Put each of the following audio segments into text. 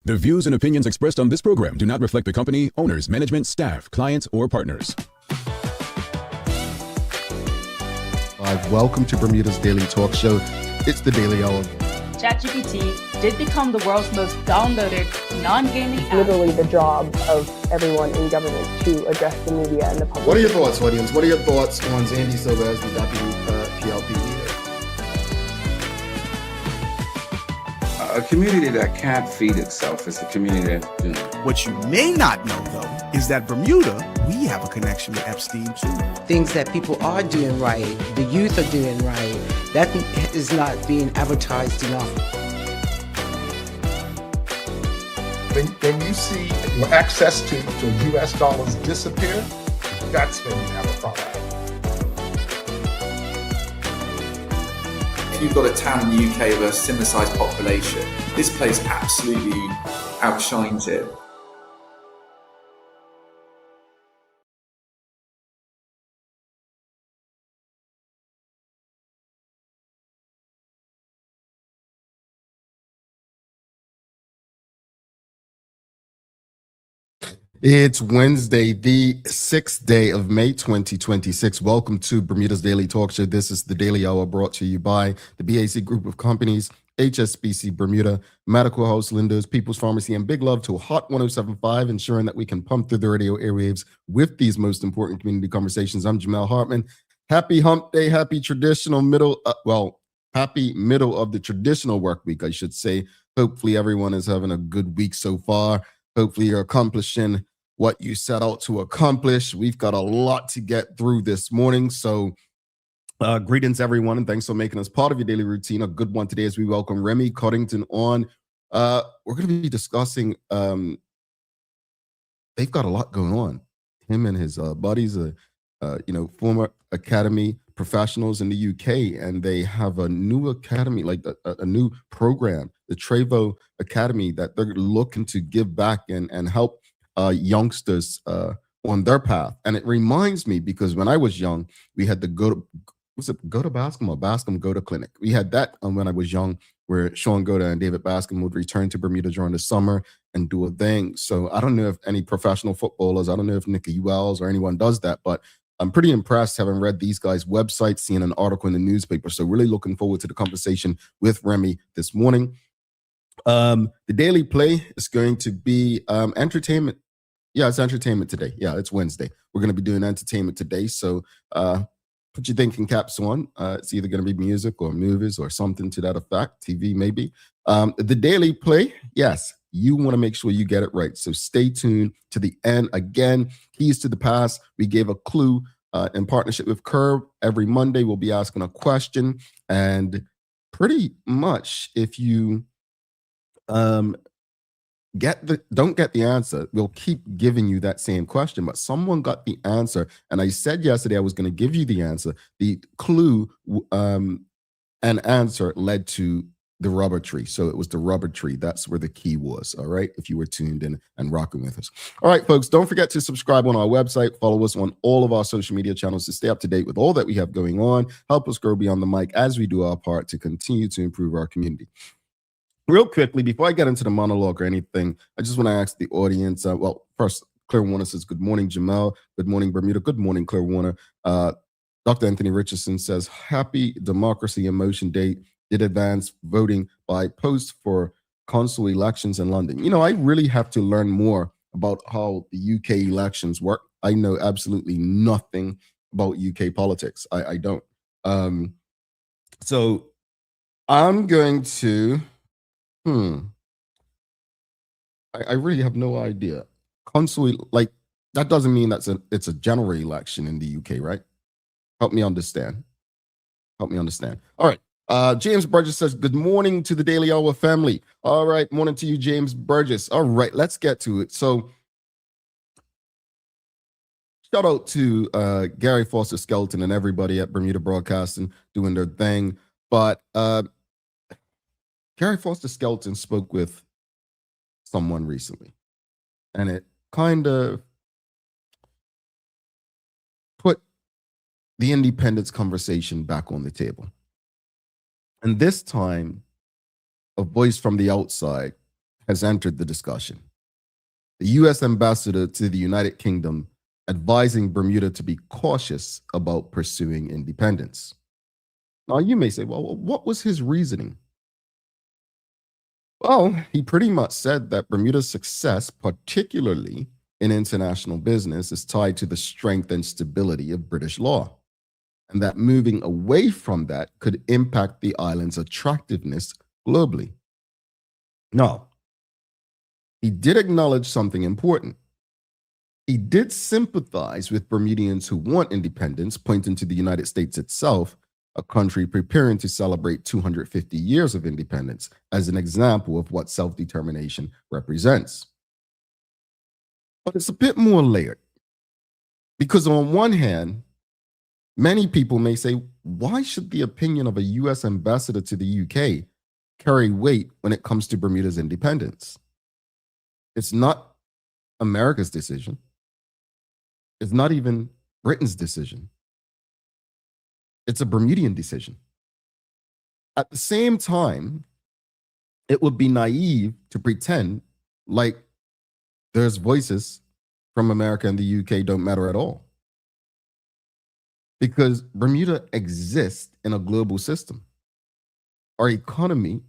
The views and opinions expressed on this program do not reflect the company, owners, management, staff, clients, or partners. Welcome to Bermuda's Daily Talk Show. It's the Daily Hour. ChatGPT did become the world's most downloaded non-gaming app. Literally the job of everyone in government to address the media and the public. What are your thoughts, audience? What are your thoughts on Zandy Silva as the deputy PLP leader? A community that can't feed itself is a community that, What you may not know, though, is that Bermuda, we have a connection with Epstein, too. Things that people are doing right, the youth are doing right, that is not being advertised enough. When you see access to U.S. dollars disappear, that's when you have a problem. You've got a town in the UK with a similar sized population. This place absolutely outshines it. It's Wednesday, the 6th day of May 2026. Welcome to Bermuda's Daily Talk Show. This is the Daily Hour brought to you by the BAC Group of Companies, HSBC Bermuda, Medical House Lindos, People's Pharmacy, and big love to Hot 107.5, ensuring that we can pump through the radio airwaves with these most important community conversations. I'm Jamel Hartman. Happy hump day, happy happy middle of the traditional work week, I should say. Hopefully everyone is having a good week so far. Hopefully you're accomplishing what you set out to accomplish. We've got a lot to get through this morning. So greetings, everyone, and thanks for making us part of your daily routine. A good one today as we welcome Remy Coddington on. We're going to be discussing, they've got a lot going on. Him and his buddies, former academy professionals in the UK, and they have a new academy, like a new program, the Trevo Academy, that they're looking to give back and help youngsters on their path. And it reminds me, because when I was young, we had the Go to Bascom Go to Clinic. We had that when I was young, where Sean Goda and David Bascom would return to Bermuda during the summer and do a thing. So I don't know if any professional footballers, I don't know if Nicky Wells or anyone does that, but I'm pretty impressed having read these guys' websites, seeing an article in the newspaper. So really looking forward to the conversation with Remy this morning. The Daily Play is going to be entertainment. Yeah, it's entertainment today. Yeah, it's Wednesday. We're going to be doing entertainment today. So put your thinking caps on. It's either going to be music or movies or something to that effect, TV maybe. The Daily Play, yes, you want to make sure you get it right. So stay tuned to the end. Again, keys to the past. We gave a clue in partnership with Curve. Every Monday, we'll be asking a question. And pretty much, if you don't get the answer, we'll keep giving you that same question. But someone got the answer. And I said yesterday I was going to give you the answer. The clue and answer led to the rubber tree. So it was the rubber tree. That's where the key was. All right. If you were tuned in and rocking with us. All right, folks, don't forget to subscribe on our website. Follow us on all of our social media channels to stay up to date with all that we have going on. Help us grow beyond the mic as we do our part to continue to improve our community. Real quickly, before I get into the monologue or anything, I just want to ask the audience. First, Claire Warner says, good morning, Jamel. Good morning, Bermuda. Good morning, Claire Warner. Dr. Anthony Richardson says, happy Democracy in Motion Day. Did advance voting by post for consul elections in London. You know, I really have to learn more about how the UK elections work. I know absolutely nothing about UK politics. I don't. So I'm going to, I really have no idea. Consul, like, that doesn't mean it's a general election in the UK, right? Help me understand. All right. James Burgess says, good morning to the Daily Hour family. All right. Morning to you, James Burgess. All right. Let's get to it. So shout out to Gary Foster Skelton and everybody at Bermuda Broadcasting doing their thing. But Gary Foster Skelton spoke with someone recently, and it kind of put the independence conversation back on the table. And this time, a voice from the outside has entered the discussion. The U.S. ambassador to the United Kingdom advising Bermuda to be cautious about pursuing independence. Now, you may say, well, what was his reasoning? Well, he pretty much said that Bermuda's success, particularly in international business, is tied to the strength and stability of British law, and that moving away from that could impact the island's attractiveness globally. Now, he did acknowledge something important. He did sympathize with Bermudians who want independence, pointing to the United States itself, a country preparing to celebrate 250 years of independence, as an example of what self-determination represents. But it's a bit more layered, because on one hand, many people may say, why should the opinion of a U.S. ambassador to the UK carry weight when it comes to Bermuda's independence? It's not America's decision. It's not even Britain's decision. It's a Bermudian decision. At the same time, it would be naive to pretend like there's voices from America and the UK don't matter at all. Because Bermuda exists in a global system. Our economy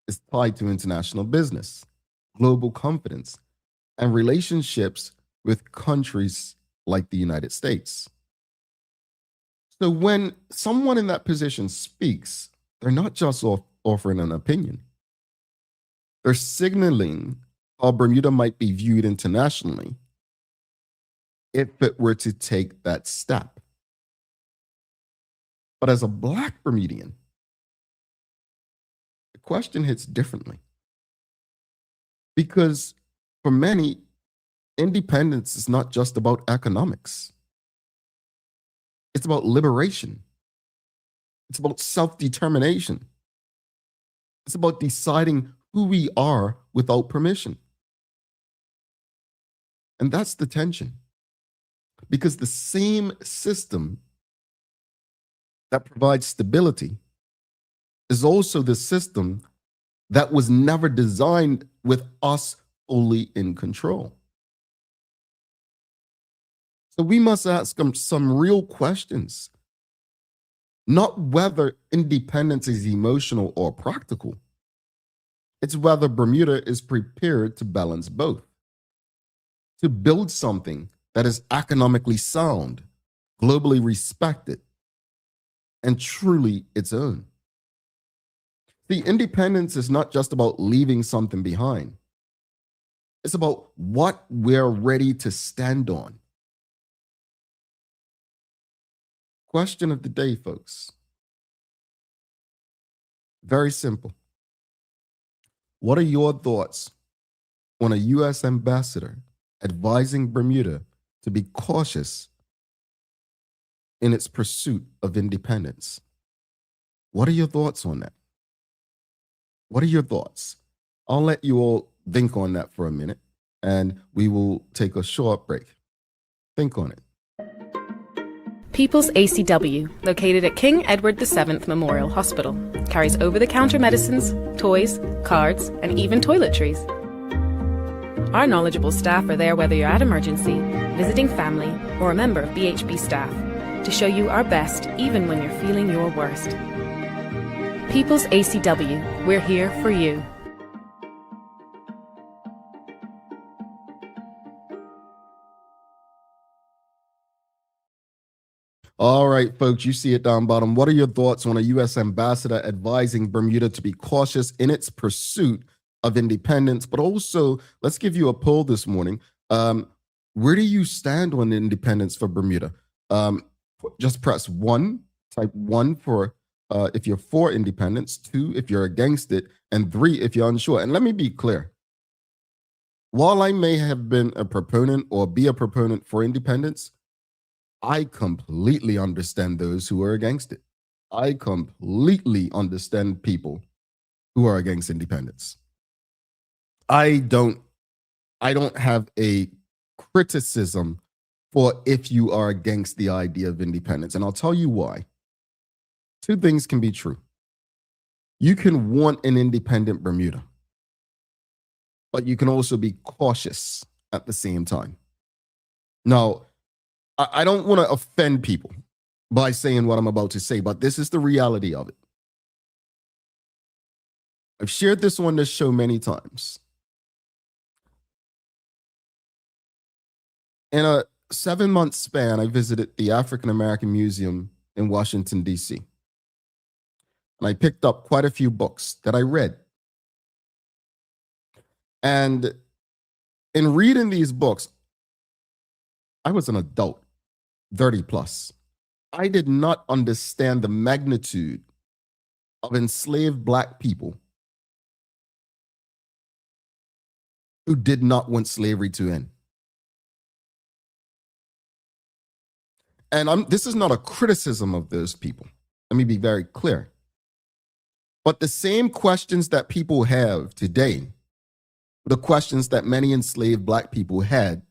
is tied to international business, global confidence, and relationships with countries like the United States. So when someone in that position speaks, they're not just offering an opinion. They're signaling how Bermuda might be viewed internationally if it were to take that step. But as a Black Bermudian, the question hits differently. Because for many, independence is not just about economics. It's about liberation. It's about self-determination. It's about deciding who we are without permission. And that's the tension. Because the same system that provides stability is also the system that was never designed with us fully in control. So we must ask them some real questions, not whether independence is emotional or practical. It's whether Bermuda is prepared to balance both, to build something that is economically sound, globally respected, and truly its own. The independence is not just about leaving something behind. It's about what we're ready to stand on. Question of the day, folks. Very simple. What are your thoughts on a U.S. ambassador advising Bermuda to be cautious in its pursuit of independence? What are your thoughts on that? What are your thoughts? I'll let you all think on that for a minute, and we will take a short break. Think on it. People's ACW, located at King Edward VII Memorial Hospital, carries over-the-counter medicines, toys, cards, and even toiletries. Our knowledgeable staff are there whether you're at emergency, visiting family, or a member of BHB staff, to show you our best even when you're feeling your worst. People's ACW, we're here for you. All right, folks, you see it down bottom. What are your thoughts on a U.S. ambassador advising Bermuda to be cautious in its pursuit of independence? But also, let's give you a poll this morning. Where do you stand on independence for Bermuda? Just press 1, type 1 for if you're for independence, 2 if you're against it, and 3 if you're unsure. And let me be clear. While I may have been a proponent or be a proponent for independence, I completely understand those who are against it. I completely understand people who are against independence. I don't have a criticism for if you are against the idea of independence. And I'll tell you why. 2 things can be true. You can want an independent Bermuda. but you can also be cautious at the same time. Now, I don't want to offend people by saying what I'm about to say, but this is the reality of it. I've shared this on this show many times. In a 7-month span, I visited the African American Museum in Washington, D.C. And I picked up quite a few books that I read. And in reading these books, I was an adult, 30 plus. I did not understand the magnitude of enslaved Black people who did not want slavery to end. And this is not a criticism of those people. Let me be very clear. But the same questions that people have today, the questions that many enslaved Black people had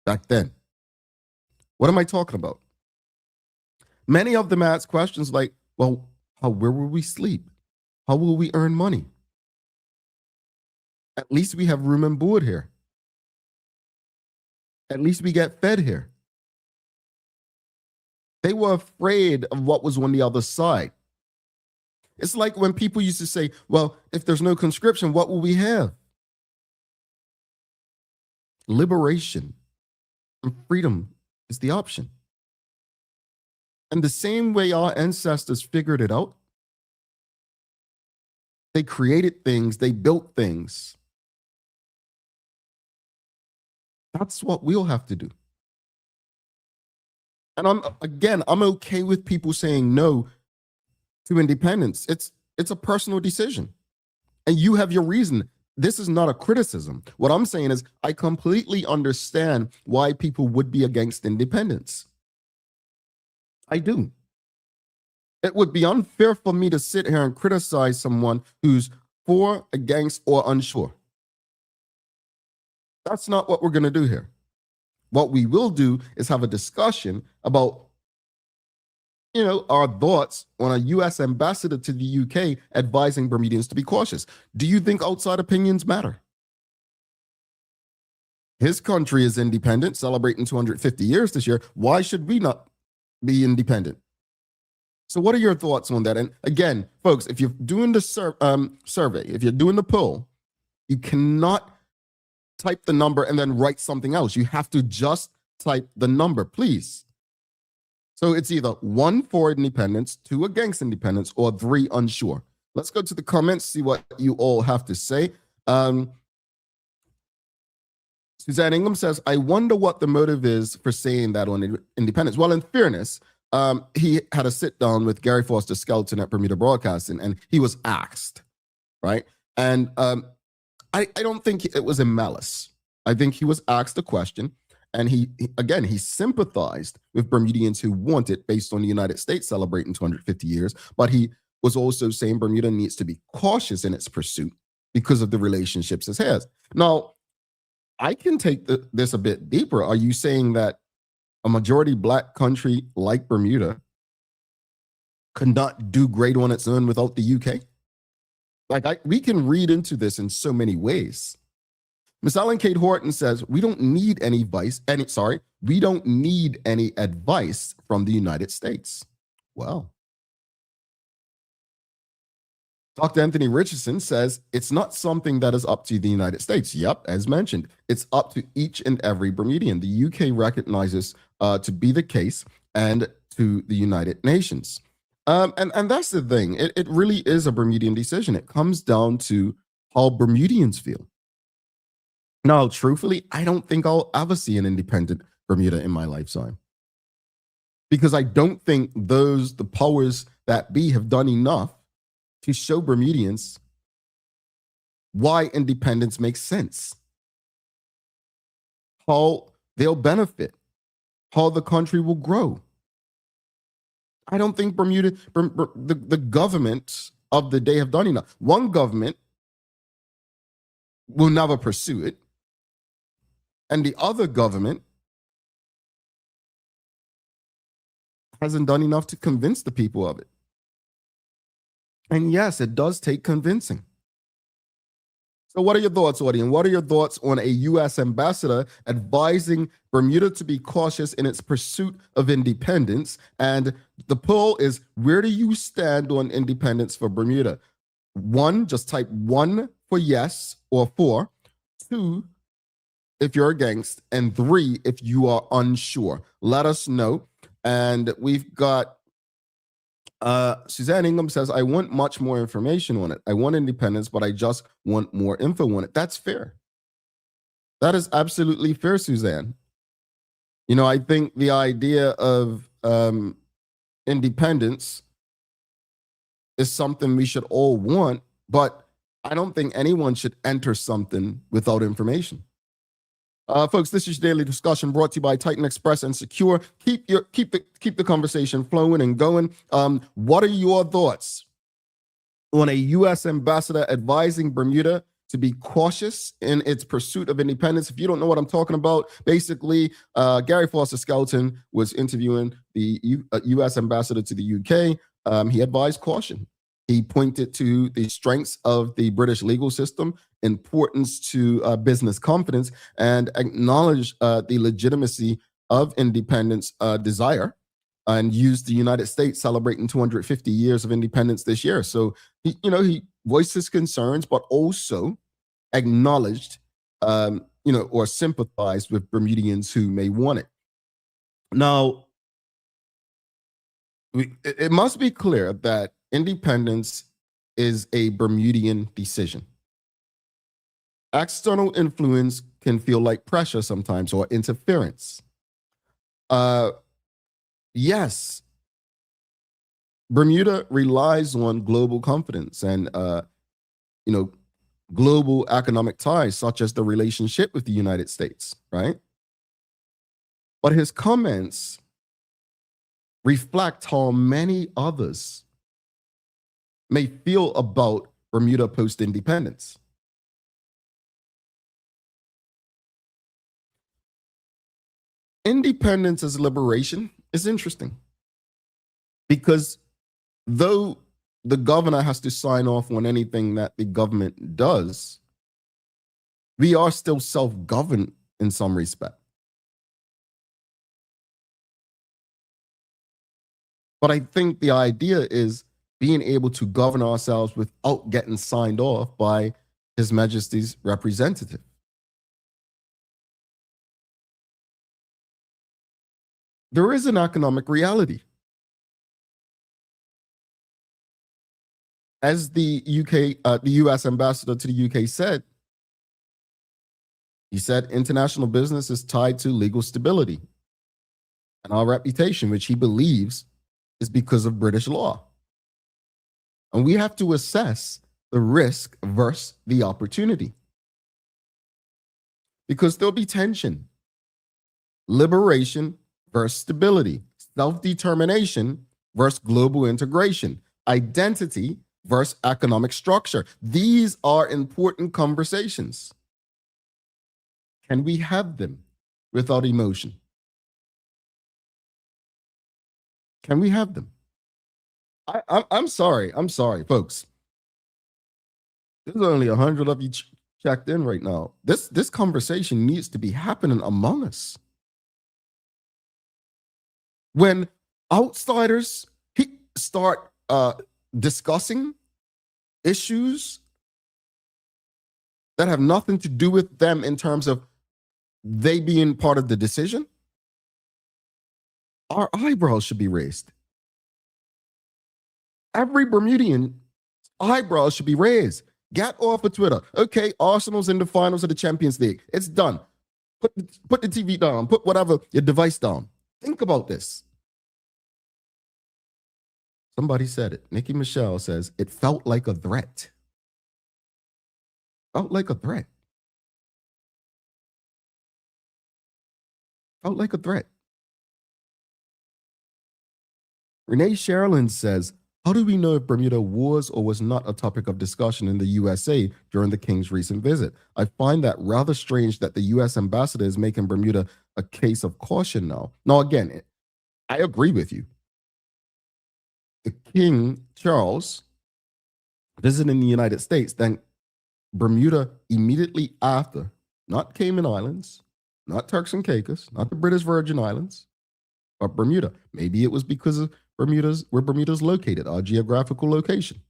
back then. What am I talking about? Many of them asked questions like, well, where will we sleep? How will we earn money? At least we have room and board here. At least we get fed here. They were afraid of what was on the other side. It's like when people used to say, well, if there's no conscription, what will we have? Liberation and freedom is the option. And the same way our ancestors figured it out, they created things, they built things. That's what we'll have to do. And I'm okay with people saying no to independence. It's a personal decision. And you have your reason. This is not a criticism. What I'm saying is I completely understand why people would be against independence. I do. It would be unfair for me to sit here and criticize someone who's for, against, or unsure. That's not what we're going to do here. What we will do is have a discussion about, our thoughts on a U.S. ambassador to the UK advising Bermudians to be cautious. Do you think outside opinions matter? His country is independent, celebrating 250 years this year. Why should we not be independent? So what are your thoughts on that? And again, folks, if you're doing the survey, if you're doing the poll, you cannot type the number and then write something else. You have to just type the number, please. So it's either 1 for independence, 2 against independence, or 3 unsure. Let's go to the comments, see what you all have to say. Suzanne Ingham says, I wonder what the motive is for saying that on independence. Well, in fairness, he had a sit down with Gary Foster Skelton at Bermuda Broadcasting, and he was asked, right? And I don't think it was in malice. I think he was asked a question, and he sympathized with Bermudians who want it based on the United States celebrating 250 years, but he was also saying Bermuda needs to be cautious in its pursuit because of the relationships it has. Now, I can take this a bit deeper. Are you saying that a majority Black country like Bermuda could not do great on its own without the UK? We can read into this in so many ways. Miss Ellen Kate Horton says, we don't need any advice from the United States. Well, Dr. Anthony Richardson says, it's not something that is up to the United States. Yep, as mentioned, it's up to each and every Bermudian. The UK recognizes to be the case and to the United Nations. And that's the thing. It really is a Bermudian decision. It comes down to how Bermudians feel. Now, truthfully, I don't think I'll ever see an independent Bermuda in my lifetime. Because I don't think the powers that be have done enough to show Bermudians why independence makes sense, how they'll benefit, how the country will grow. I don't think the government of the day have done enough. One government will never pursue it, and the other government hasn't done enough to convince the people of it. And yes, it does take convincing. So what are your thoughts, audience? What are your thoughts on a U.S. ambassador advising Bermuda to be cautious in its pursuit of independence? And the poll is, where do you stand on independence for Bermuda? 1, just type 1 for yes or for. 2, if you're against. And 3, if you are unsure. Let us know. And we've got Suzanne Ingham says, I want much more information on it. I want independence, but I just want more info on it. That's fair. That is absolutely fair, Suzanne. You know, I think the idea of independence is something we should all want, but I don't think anyone should enter something without information. Folks, this is your daily discussion brought to you by Titan Express and Secure. Keep the conversation flowing and going. What are your thoughts on a U.S. ambassador advising Bermuda to be cautious in its pursuit of independence? If you don't know what I'm talking about, basically, Gary Foster Skelton was interviewing the U.S. ambassador to the U.K. He advised caution. He pointed to the strengths of the British legal system, importance to business confidence, and acknowledged the legitimacy of independence desire, and used the United States celebrating 250 years of independence this year. So he voiced his concerns, but also acknowledged, or sympathized with Bermudians who may want it. Now, it must be clear that independence is a Bermudian decision. External influence can feel like pressure sometimes or interference. Yes, Bermuda relies on global confidence and, global economic ties, such as the relationship with the United States, right? But his comments reflect how many others may feel about Bermuda post-independence. Independence as liberation is interesting because though the governor has to sign off on anything that the government does, we are still self-governed in some respect. But I think the idea is being able to govern ourselves without getting signed off by His Majesty's representative. There is an economic reality. As the US ambassador to the UK said, he said international business is tied to legal stability and our reputation, which he believes is because of British law. And we have to assess the risk versus the opportunity. Because there'll be tension. Liberation versus stability. Self-determination versus global integration. Identity versus economic structure. These are important conversations. Can we have them without emotion? Can we have them? I'm sorry, folks. There's only 100 of you checked in right now. This conversation needs to be happening among us. When outsiders start discussing issues that have nothing to do with them in terms of they being part of the decision, our eyebrows should be raised. Every Bermudian eyebrows should be raised. Get off of Twitter. Okay, Arsenal's in the finals of the Champions League. It's done. Put the TV down. Put whatever, your device down. Think about this. Somebody said it. Nikki Michelle says, it felt like a threat. Felt like a threat. Felt like a threat. Renee Sherilyn says, how do we know if Bermuda was or was not a topic of discussion in the USA during the King's recent visit? I find that rather strange that the US ambassador is making Bermuda a case of caution now. Now, again, I agree with you. The King Charles visiting the United States, then Bermuda immediately after, not Cayman Islands, not Turks and Caicos, not the British Virgin Islands, but Bermuda. Maybe it was because of where Bermuda's located, our geographical location.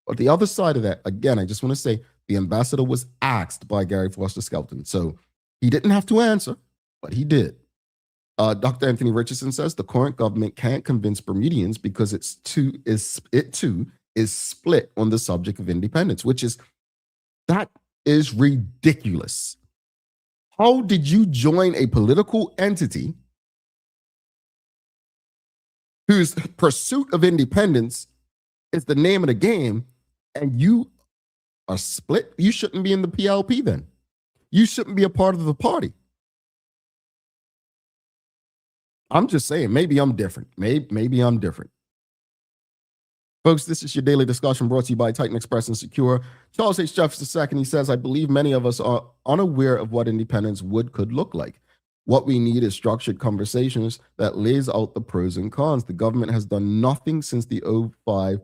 But the other side of that, again, I just want to say the ambassador was asked by Gary Foster Skelton. So he didn't have to answer, but he did. Dr. Anthony Richardson says the current government can't convince Bermudians because it too is split on the subject of independence, that is ridiculous. How did you join a political entity whose pursuit of independence is the name of the game, and you are split? You shouldn't be in the PLP then. You shouldn't be a part of the party. I'm just saying, maybe I'm different. Maybe I'm different. Folks, this is your daily discussion brought to you by Titan Express and Secure. Charles H. Jeffers II, he says, I believe many of us are unaware of what independence could look like. What we need is structured conversations that lays out the pros and cons. The government has done nothing since the 05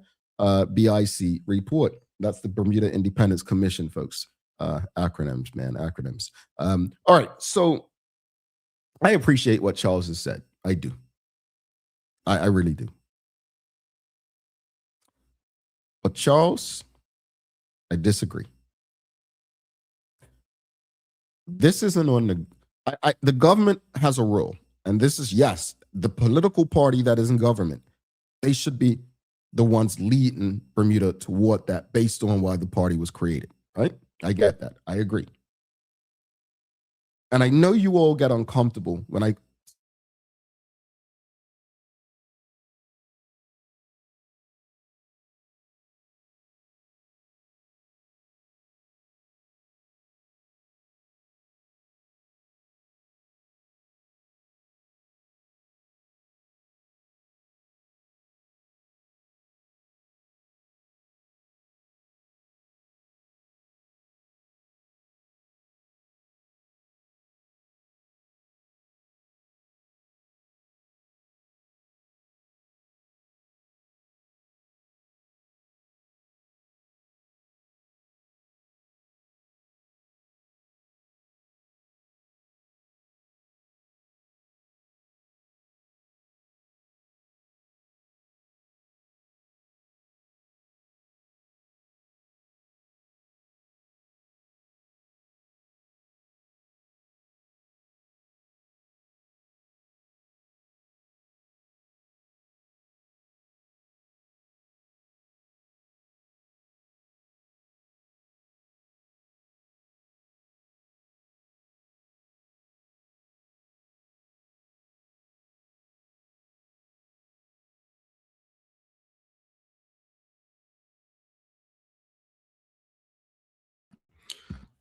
BIC report. That's the Bermuda Independence Commission, folks. Acronyms, man, acronyms. All right, so I appreciate what Charles has said. I do. I really do. But Charles, I disagree. This isn't on the government has a role, and this is, yes, the political party that is in government, they should be the ones leading Bermuda toward that based on why the party was created, right? I get that. I agree. And I know you all get uncomfortable when I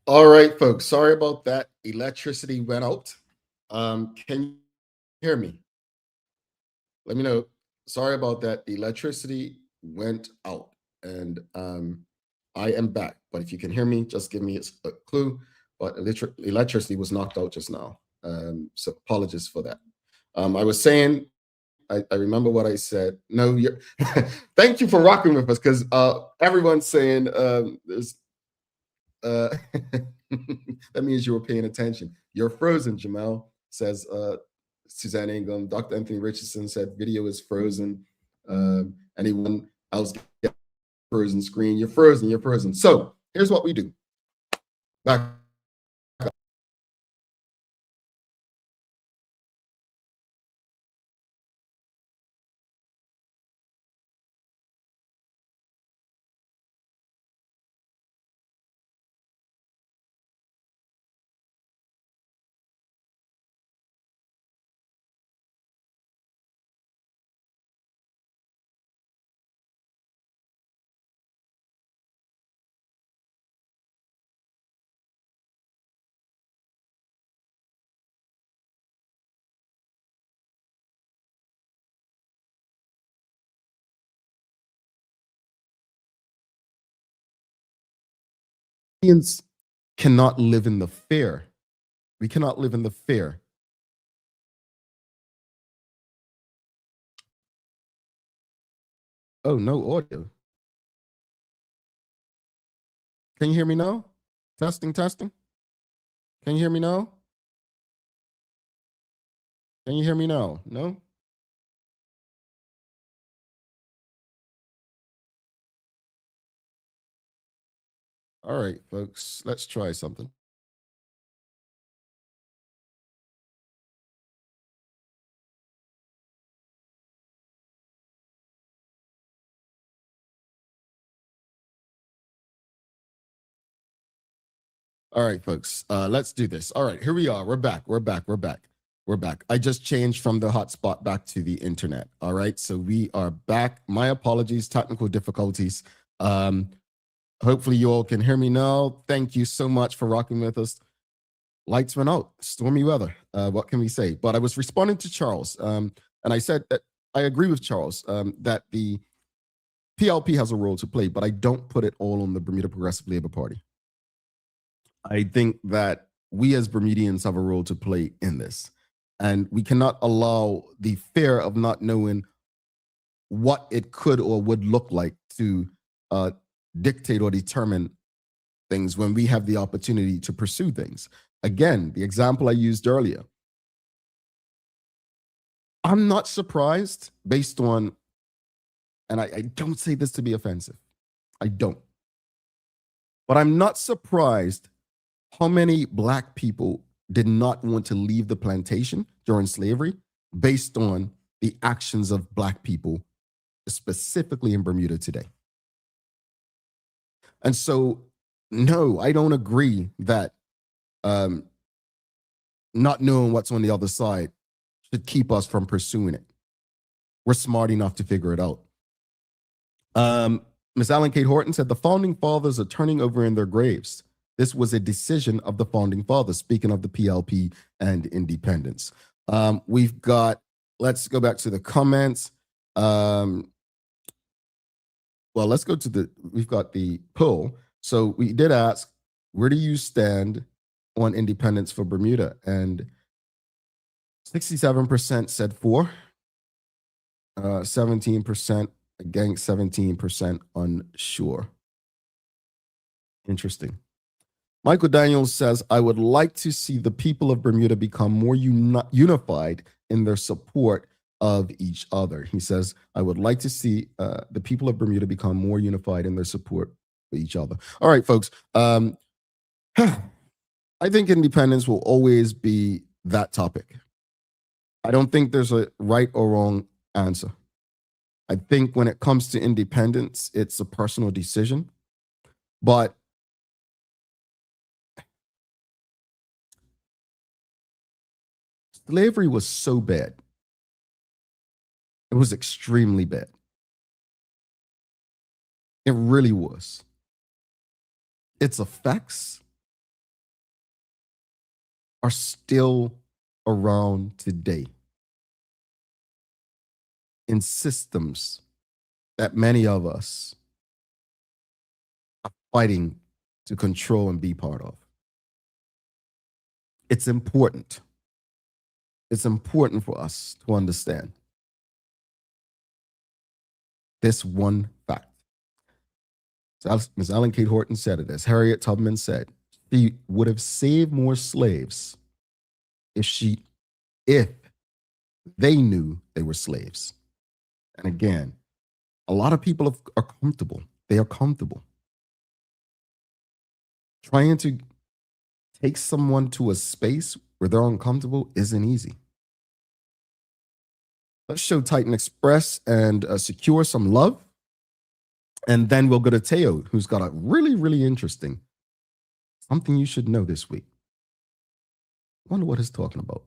All right, folks. Sorry about that. Electricity went out. Can you hear me? Let me know. Sorry about that. Electricity went out, and I am back. But if you can hear me, just give me a clue. But electricity was knocked out just now. So apologies for that. I was saying, I remember what I said. No, you're thank you for rocking with us, because everyone's saying there's that means you were paying attention. You're frozen, Jamal, says Suzanne Ingham. Dr. Anthony Richardson said video is frozen. Anyone else get frozen screen? You're frozen, you're frozen. So here's what we do. Back Indians cannot live in the fear. We cannot live in the fear. Oh, no audio. Can you hear me now? Testing, testing. Can you hear me now? Can you hear me now? No? All right, folks, let's try something. All right, folks, let's do this. All right, here we are. We're back. I just changed from the hotspot back to the internet. All right, so we are back. My apologies, technical difficulties. Hopefully you all can hear me now. Thank you so much for rocking with us. Lights went out, stormy weather. What can we say? But I was responding to Charles, and I said that I agree with Charles that the PLP has a role to play, but I don't put it all on the Bermuda Progressive Labour Party. I think that we as Bermudians have a role to play in this, and we cannot allow the fear of not knowing what it could or would look like to dictate or determine things when we have the opportunity to pursue things. Again, the example I used earlier, I'm not surprised based on, and I don't say this to be offensive, I don't, but I'm not surprised how many Black people did not want to leave the plantation during slavery based on the actions of Black people, specifically in Bermuda today. And so, no, I don't agree that not knowing what's on the other side should keep us from pursuing it. We're smart enough to figure it out. Ms. Allen Kate Horton said the founding fathers are turning over in their graves. This was a decision of the founding fathers, speaking of the PLP and independence. We've got, let's go back to the comments. Well, let's go to we've got the poll. So we did ask, where do you stand on independence for Bermuda? And 67% said for, 17% against, 17% unsure. Interesting. Michael Daniels says, I would like to see the people of Bermuda become more unified in their support of each other. He says, I would like to see the people of Bermuda become more unified in their support of each other. All right, folks. I think independence will always be that topic. I don't think there's a right or wrong answer. I think when it comes to independence, it's a personal decision. But slavery was so bad. It was extremely bad. It really was. Its effects are still around today in systems that many of us are fighting to control and be part of. It's important. It's important for us to understand this one fact. So Ms. Allen Kate Horton said it, as Harriet Tubman said, she would have saved more slaves if they knew they were slaves. And again, a lot of people are comfortable. They are comfortable. Trying to take someone to a space where they're uncomfortable isn't easy. Let's show Titan Express and secure some love. And then we'll go to Teo, who's got a really, really interesting something you should know this week. Wonder what he's talking about.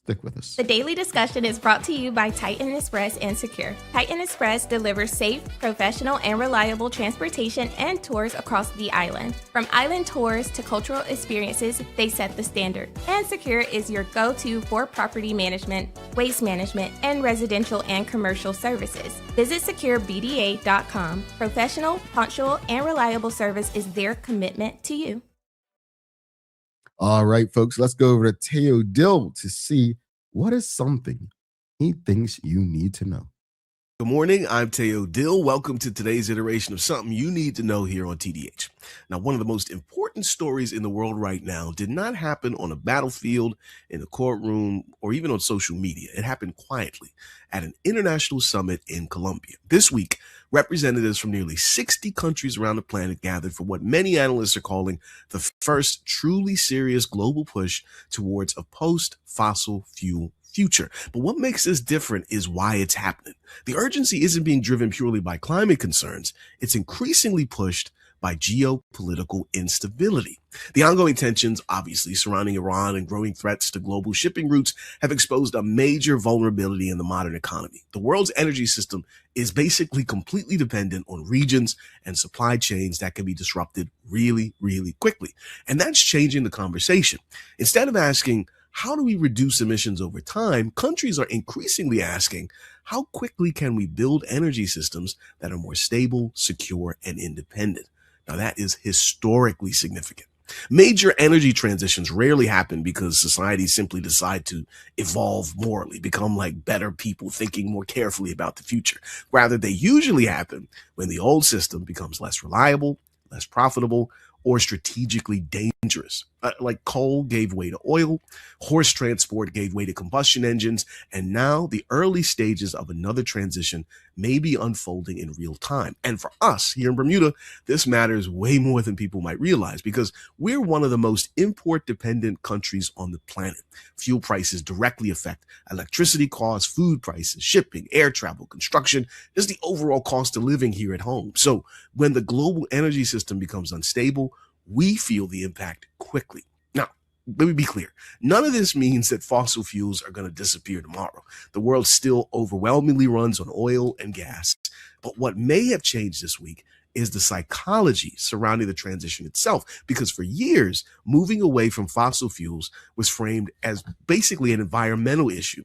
Stick with us. The daily discussion is brought to you by Titan Express and Secure. Titan Express delivers safe, professional, and reliable transportation and tours across the island. From island tours to cultural experiences, they set the standard. And Secure is your go-to for property management, waste management, and residential and commercial services. Visit securebda.com. Professional, punctual, and reliable service is their commitment to you. All right, folks, let's go over to Teo Dill to see what is something he thinks you need to know. Good morning, I'm Teo Dill. Welcome to today's iteration of Something You Need to Know here on TDH. Now, one of the most important stories in the world right now did not happen on a battlefield, in a courtroom, or even on social media. It happened quietly at an international summit in Colombia. This week, representatives from nearly 60 countries around the planet gathered for what many analysts are calling the first truly serious global push towards a post-fossil fuel future. But what makes this different is why it's happening. The urgency isn't being driven purely by climate concerns. It's increasingly pushed by geopolitical instability. The ongoing tensions, obviously, surrounding Iran and growing threats to global shipping routes have exposed a major vulnerability in the modern economy. The world's energy system is basically completely dependent on regions and supply chains that can be disrupted really, really quickly. And that's changing the conversation. Instead of asking, how do we reduce emissions over time? Countries are increasingly asking, how quickly can we build energy systems that are more stable, secure, and independent? Now, that is historically significant. Major energy transitions rarely happen because societies simply decide to evolve morally, become like better people thinking more carefully about the future. Rather, they usually happen when the old system becomes less reliable, less profitable, or strategically dangerous. Like coal gave way to oil, horse transport gave way to combustion engines, and now the early stages of another transition may be unfolding in real time. And for us here in Bermuda, this matters way more than people might realize because we're one of the most import-dependent countries on the planet. Fuel prices directly affect electricity costs, food prices, shipping, air travel, construction, just the overall cost of living here at home. So when the global energy system becomes unstable, we feel the impact quickly. Now, let me be clear. None of this means that fossil fuels are going to disappear tomorrow. The world still overwhelmingly runs on oil and gas. But what may have changed this week is the psychology surrounding the transition itself, because for years, moving away from fossil fuels was framed as basically an environmental issue.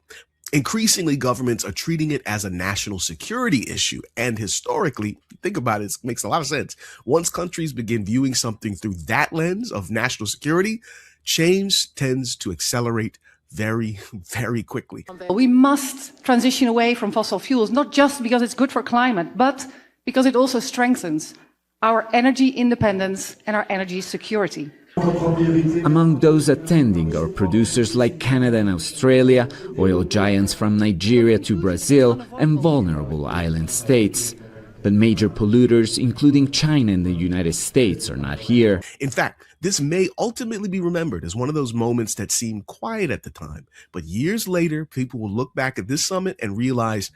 Increasingly, governments are treating it as a national security issue. And historically, think about it, it makes a lot of sense. Once countries begin viewing something through that lens of national security, change tends to accelerate very, very quickly. We must transition away from fossil fuels, not just because it's good for climate, but because it also strengthens our energy independence and our energy security. Among those attending are producers like Canada and Australia, oil giants from Nigeria to Brazil, and vulnerable island states. But major polluters, including China and the United States, are not here. In fact, this may ultimately be remembered as one of those moments that seemed quiet at the time. But years later, people will look back at this summit and realize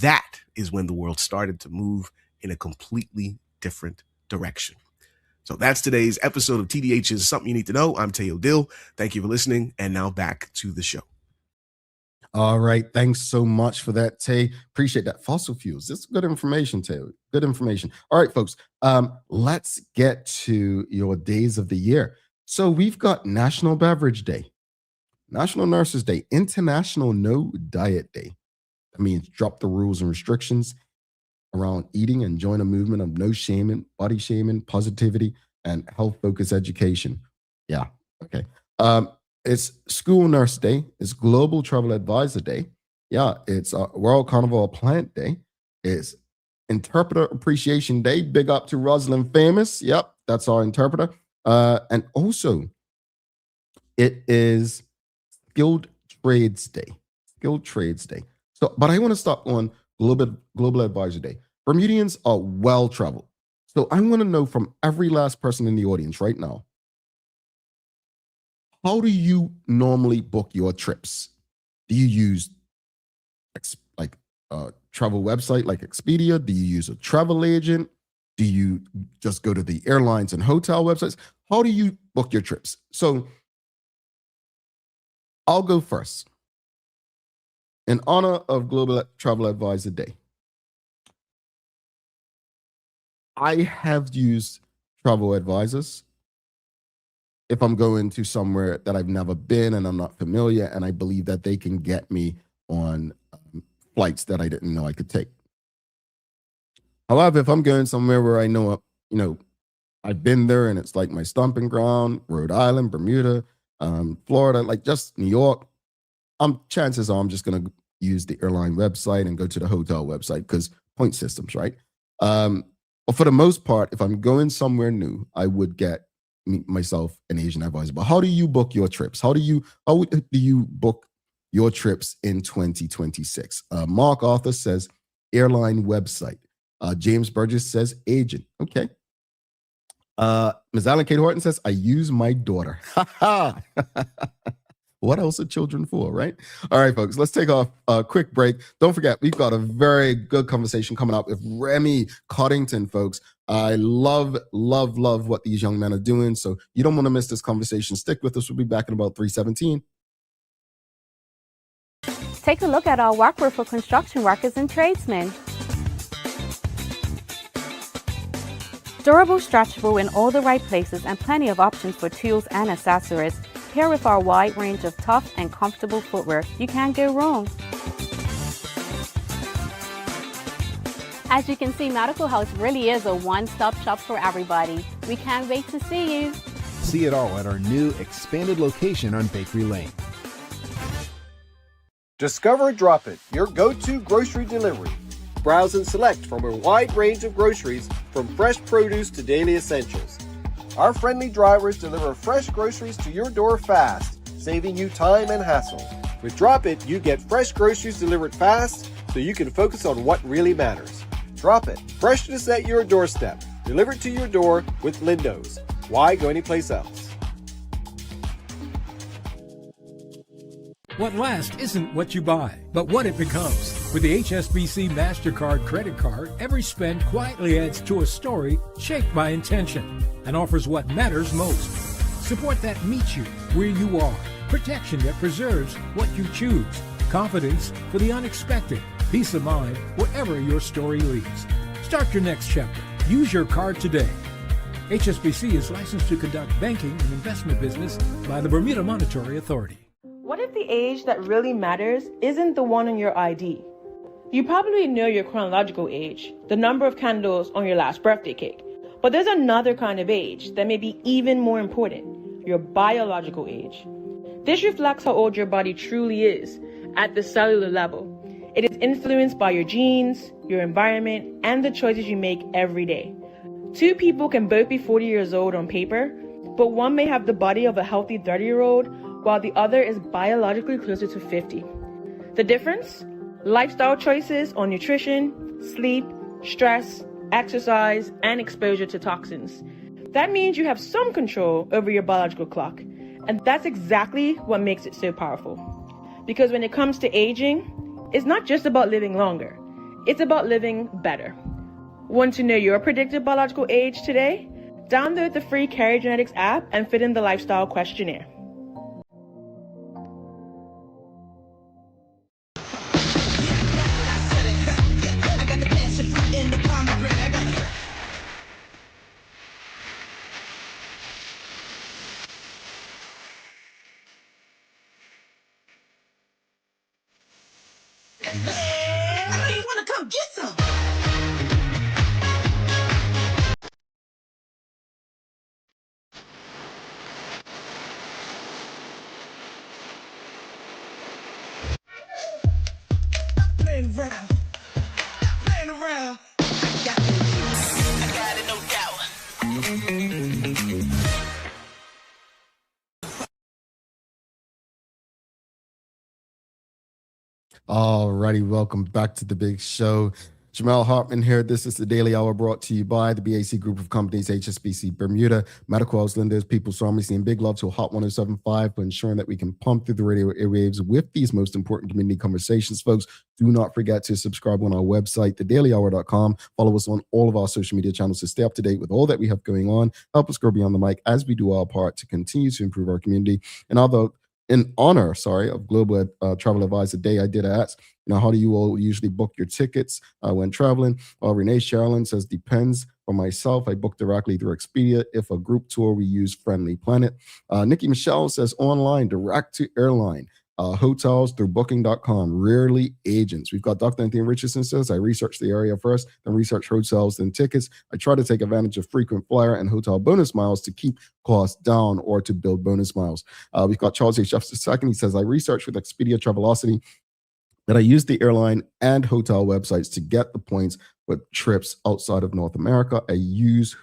that is when the world started to move in a completely different direction. So that's today's episode of TDH's Something You Need to Know. I'm Teo Dill. Thank you for listening. And now back to the show. All right. Thanks so much for that, Tay. Appreciate that. Fossil fuels. This is good information, Tay. Good information. All right, folks. Let's get to your days of the year. So we've got National Beverage Day, National Nurses Day, International No Diet Day. That means drop the rules and restrictions around eating and join a movement of no shaming, body shaming, positivity, and health-focused education. Yeah, okay. It's School Nurse Day. It's Global Travel Advisor Day. Yeah, it's World Carnival Plant Day. It's Interpreter Appreciation Day. Big up to Rosalind Famous. Yep, that's our interpreter. And also, it is Skilled Trades Day. Skilled Trades Day. So, but I want to stop on Global Advisor Day. Bermudians are well-traveled. So I want to know from every last person in the audience right now, how do you normally book your trips? Do you use like a travel website like Expedia? Do you use a travel agent? Do you just go to the airlines and hotel websites? How do you book your trips? So I'll go first. In honor of Global Travel Advisor Day, I have used travel advisors if I'm going to somewhere that I've never been and I'm not familiar, and I believe that they can get me on flights that I didn't know I could take. However, if I'm going somewhere where I know, I've been there and it's like my stomping ground, Rhode Island, Bermuda, Florida, like just New York, chances are I'm just going to use the airline website and go to the hotel website because point systems, right? But for the most part, if I'm going somewhere new, I would get myself an Asian advisor. But how do you book your trips? How do you book your trips in 2026? Mark Arthur says airline website. James Burgess says agent. Okay. Ms. Allen Kate Horton says, I use my daughter. What else are children for, right? All right, folks, let's take off a quick break. Don't forget, we've got a very good conversation coming up with Remy Coddington, folks. I love what these young men are doing. So you don't want to miss this conversation. Stick with us. We'll be back in about 3:17. Take a look at our workwear for construction workers and tradesmen. Durable, stretchable in all the right places and plenty of options for tools and accessories. Paired with our wide range of tough and comfortable footwear, you can't go wrong. As you can see, Medical House really is a one-stop shop for everybody. We can't wait to see you. See it all at our new expanded location on Bakery Lane. Discover Drop It, your go-to grocery delivery. Browse and select from a wide range of groceries, from fresh produce to daily essentials. Our friendly drivers deliver fresh groceries to your door fast, saving you time and hassle. With Drop It, you get fresh groceries delivered fast so you can focus on what really matters. Drop It, freshness at your doorstep, delivered to your door with Lindo's. Why go anyplace else? What lasts isn't what you buy, but what it becomes. With the HSBC MasterCard credit card, every spend quietly adds to a story shaped by intention and offers what matters most. Support that meets you where you are. Protection that preserves what you choose. Confidence for the unexpected. Peace of mind wherever your story leads. Start your next chapter. Use your card today. HSBC is licensed to conduct banking and investment business by the Bermuda Monetary Authority. What if the age that really matters isn't the one on your ID? You probably know your chronological age, the number of candles on your last birthday cake. But there's another kind of age that may be even more important, your biological age. This reflects how old your body truly is at the cellular level. It is influenced by your genes, your environment, and the choices you make every day. Two people can both be 40 years old on paper, but one may have the body of a healthy 30-year-old, while the other is biologically closer to 50. The difference? Lifestyle choices on nutrition, sleep, stress, exercise, and exposure to toxins. That means you have some control over your biological clock, and that's exactly what makes it so powerful. Because when it comes to aging, it's not just about living longer, it's about living better. Want to know your predicted biological age today? Download the free Carrier Genetics app and fit in the lifestyle questionnaire. Alrighty, welcome back to the big show. Jamal Hartman here. This is the Daily Hour brought to you by the BAC Group of Companies, HSBC Bermuda, Medical House Linda's, People's Pharmacy, and big love to Hot 107.5 for ensuring that we can pump through the radio airwaves with these most important community conversations. Folks, do not forget to subscribe on our website, thedailyhour.com. Follow us on all of our social media channels to stay up to date with all that we have going on. Help us grow beyond the mic as we do our part to continue to improve our community. And although in honor, of Global Travel Advisor Day, I did ask, how do you all usually book your tickets when traveling? Renee Sherlin says, depends. For myself, I book directly through Expedia. If a group tour, we use Friendly Planet. Nikki Michelle says, online, direct to airline. Hotels through booking.com, rarely agents. We've got Dr. Anthony Richardson says, I research the area first, then research hotels, then tickets. I try to take advantage of frequent flyer and hotel bonus miles to keep costs down or to build bonus miles. We've got Charles H. Jeffs II. He says, I research with Expedia Travelocity that I use the airline and hotel websites to get the points for trips outside of North America. I use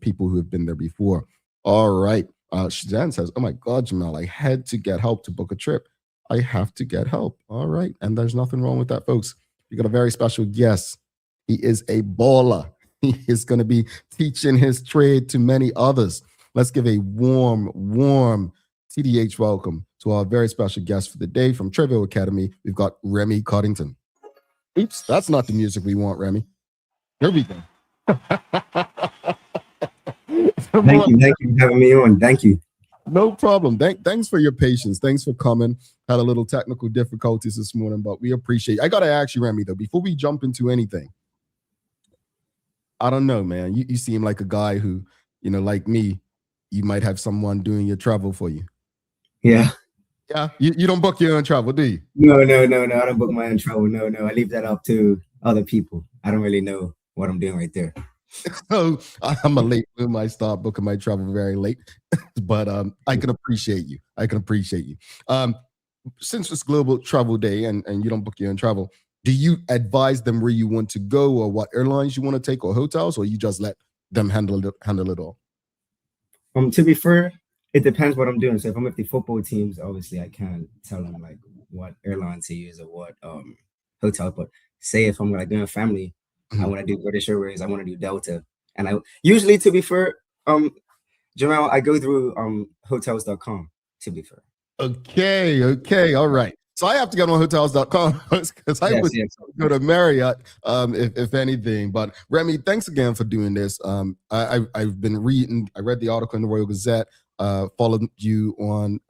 people who have been there before. All right. Shazan says, oh my God, Jamal, I had to get help to book a trip. I have to get help. All right. And there's nothing wrong with that, folks. We got a very special guest. He is a baller. He is going to be teaching his trade to many others. Let's give a warm TDH welcome to our very special guest for the day from Trevo Academy. We've got Remy Coddington. Oops, that's not the music we want, Remy. Here we go. Thank you for having me on. Thank you. No problem. Thanks for your patience. Thanks for coming. Had a little technical difficulties this morning, but we appreciate it. I got to ask you, Remy, though, before we jump into anything, I don't know, man. You seem like a guy who, like me, you might have someone doing your travel for you. Yeah. Yeah. You don't book your own travel, do you? No. I don't book my own travel. No. I leave that up to other people. I don't really know what I'm doing right there. So I'm a late bloomer. I start booking my travel very late, but I can appreciate you. Since it's Global Travel Day and you don't book your own travel, do you advise them where you want to go or what airlines you want to take or hotels, or you just let them handle it all? To be fair, it depends what I'm doing. So if I'm with the football teams, obviously I can't tell them like what airlines to use or what hotel. But say if I'm like doing a family, I want to do British Airways, I want to do Delta, and I usually, to be fair, Jamal, I go through hotels.com. To be fair. Okay, all right. So I have to get on hotels.com because I would go to Marriott if anything. But Remy, thanks again for doing this. I've been reading. I read the article in the Royal Gazette. Followed you on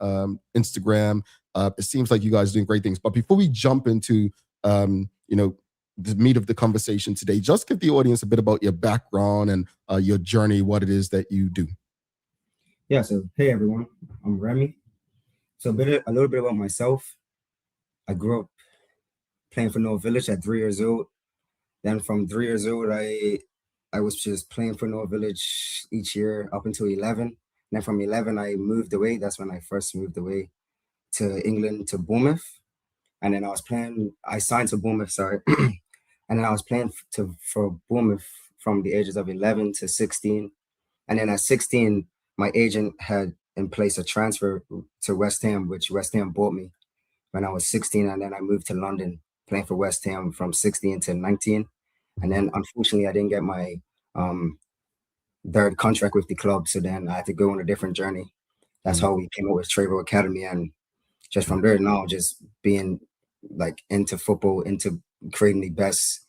Instagram. It seems like you guys are doing great things. But before we jump into the meat of the conversation today, just give the audience a bit about your background and your journey, what it is that you do. Yeah. So hey everyone, I'm Remy. So a little bit about myself. I grew up playing for North Village at 3 years old. Then from 3 years old, I was just playing for North Village each year up until 11. And then from 11, I moved away. That's when I first moved away to England, to Bournemouth. And then I signed to Bournemouth, sorry. And then I was playing for Bournemouth from the ages of 11 to 16. And then at 16, my agent had in place a transfer to West Ham, which West Ham bought me when I was 16, and then I moved to London playing for West Ham from 16 to 19. And then unfortunately, I didn't get my third contract with the club, so then I had to go on a different journey. That's how we came up with Trevo Academy, and just from there now, just being like into football, into creating the best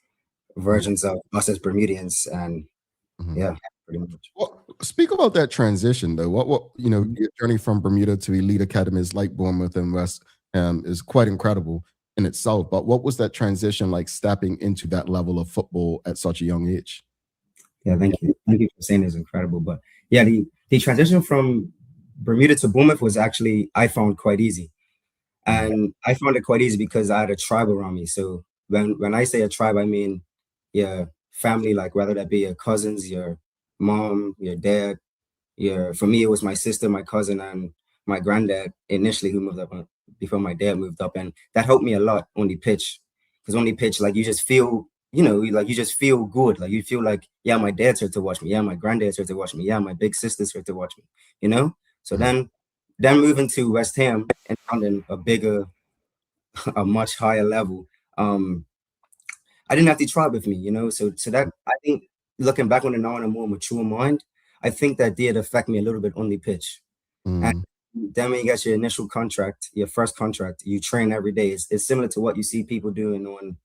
versions of us as Bermudians, and yeah, pretty much. Well, speak about that transition though. What your journey from Bermuda to elite academies like Bournemouth and West Ham is quite incredible in itself. But what was that transition like, stepping into that level of football at such a young age? Yeah, thank you for saying it's incredible. But yeah, the transition from Bermuda to Bournemouth was actually, I found quite easy. And I found it quite easy because I had a tribe around me. So when I say a tribe, I mean your family, like whether that be your cousins, your mom, your dad, for me, it was my sister, my cousin, and my granddad initially who moved up before my dad moved up. And that helped me a lot on the pitch. Because on the pitch, like you just feel, like you just feel good. Like you feel like, yeah, my dad's here to watch me. Yeah, my granddad's here to watch me. Yeah, my big sister's here to watch me, So then moving to West Ham and London, a much higher level, I didn't have the tribe with me, So that, I think, looking back on it now in a more mature mind, I think that did affect me a little bit on the pitch. And then when you get your initial contract, your first contract, you train every day. It's similar to what you see people doing on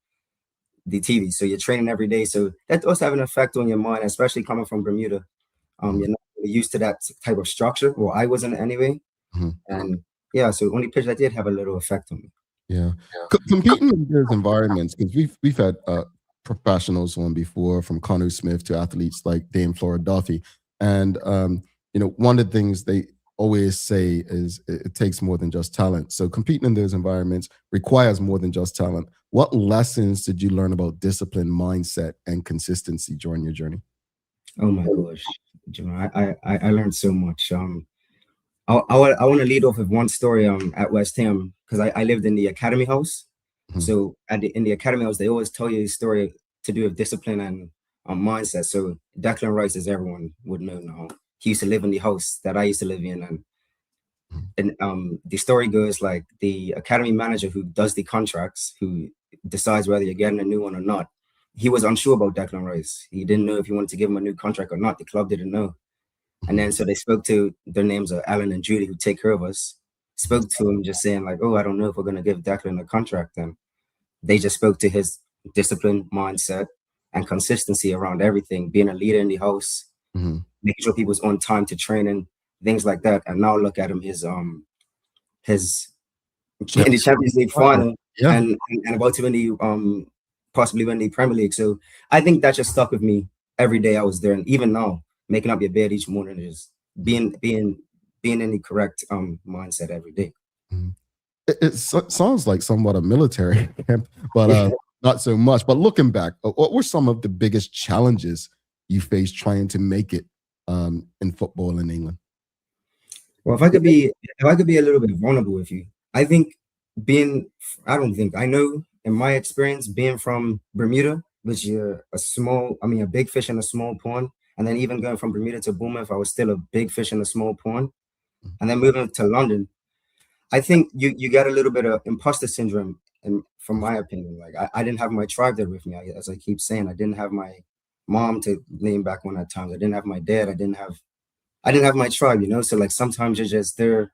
the TV. So you're training every day. So that does have an effect on your mind, especially coming from Bermuda. You're not really used to that type of structure. Well, I wasn't anyway. And yeah, so on the pitch, that did have a little effect on me. Yeah. Competing in those environments, because we've had professionals on before, from Connor Smith to athletes like Dame Flora Duffy. And, one of the things they always say is it takes more than just talent. So competing in those environments requires more than just talent. What lessons did you learn about discipline, mindset, and consistency during your journey? Oh my gosh, Jamal, I learned so much. I want to lead off with one story at West Ham, because I lived in the academy house. So in the academy house, they always tell you a story to do with discipline and mindset. So Declan Rice, as everyone would know now, he used to live in the house that I used to live in, and the story goes like the academy manager who does the contracts, who decides whether you're getting a new one or not, he was unsure about Declan Rice. He didn't know if he wanted to give him a new contract or not. The club didn't know. And then so they spoke to, their names are Alan and Judy, who take care of us, spoke to him just saying like, oh, I don't know if we're going to give Declan a contract. And they just spoke to his discipline, mindset, and consistency around everything, being a leader in the house, making sure he was on time to training, things like that. And now look at him, his in the Champions League final and about to win the possibly win the Premier League. So I think that just stuck with me every day I was there, and even now, making up your bed each morning is being in the correct mindset every day. It sounds like somewhat a military camp, but not so much. But looking back, what were some of the biggest challenges you faced trying to make it in football in England? Well, if I could be a little bit vulnerable with you, I know in my experience being from Bermuda, which is a big fish in a small pond, and then even going from Bermuda to Bournemouth, I was still a big fish in a small pond, and then moving to London, I think you get a little bit of imposter syndrome, and from my opinion, like I didn't have my tribe there with me. As I keep saying, I didn't have my mom to lean back on at times. I didn't have my dad. I didn't have my tribe, So like sometimes you're just there,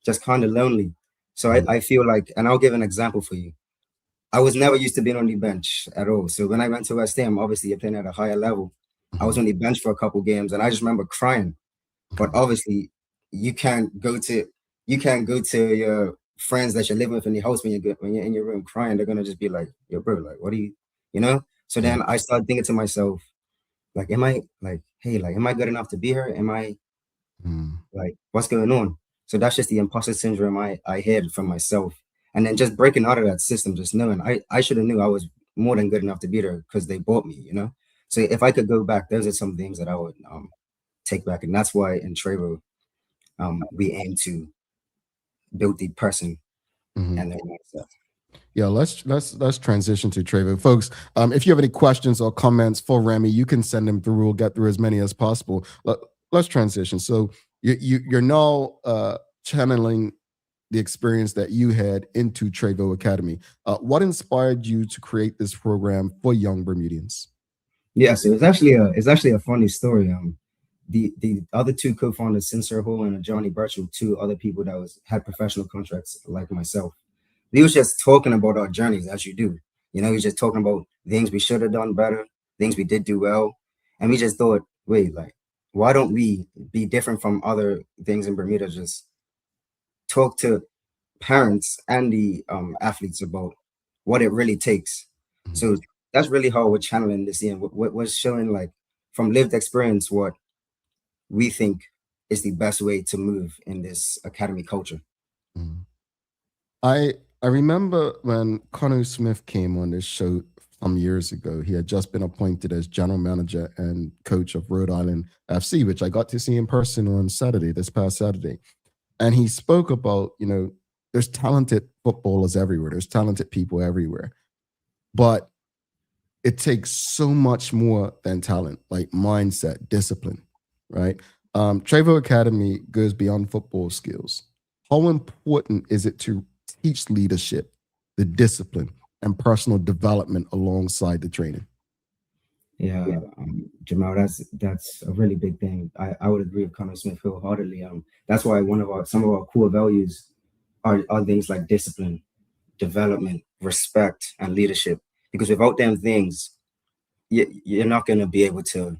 just kind of lonely. So I feel like, and I'll give an example for you. I was never used to being on the bench at all. So when I went to West Ham, obviously you're playing at a higher level. I was on the bench for a couple games, and I just remember crying. But obviously, you can't go to your friends that you're living with in the house when you're in your room crying. They're gonna just be like, "Yo, bro, like, what are you?" So then I started thinking to myself, like, am I good enough to be here? Am I like, what's going on? So that's just the imposter syndrome I had from myself. And then just breaking out of that system, just knowing I should have knew I was more than good enough to be there because they bought me, So if I could go back, those are some things that I would take back. And that's why in Trevo, we aim to build the person and their mindset. Yeah, let's transition to Trevo. Folks, if you have any questions or comments for Remy, you can send them through. We'll get through as many as possible. Let's transition. So you're now channeling the experience that you had into Trevo Academy. What inspired you to create this program for young Bermudians? Yes, it's actually a funny story. The other two co-founders, Sincere Hall and Johnny Birchall, two other people that had professional contracts like myself. We was just talking about our journeys, as you do. We was just talking about things we should have done better, things we did do well, and we just thought, wait, like, why don't we be different from other things in Bermuda? Just talk to parents and the athletes about what it really takes. So that's really how we're channeling this in. We're showing, like, from lived experience what we think is the best way to move in this academy culture. I remember when Connor Smith came on this show some years ago. He had just been appointed as general manager and coach of Rhode Island FC, which I got to see in person on this past Saturday. And he spoke about, there's talented footballers everywhere. There's talented people everywhere. But it takes so much more than talent, like mindset, discipline, right? Trevo Academy goes beyond football skills. How important is it to teach leadership, the discipline, and personal development alongside the training? Yeah, Jamal, that's a really big thing. I would agree with Connor Smith wholeheartedly. That's why some of our core values are things like discipline, development, respect, and leadership. Because without them things, you're not going to be able to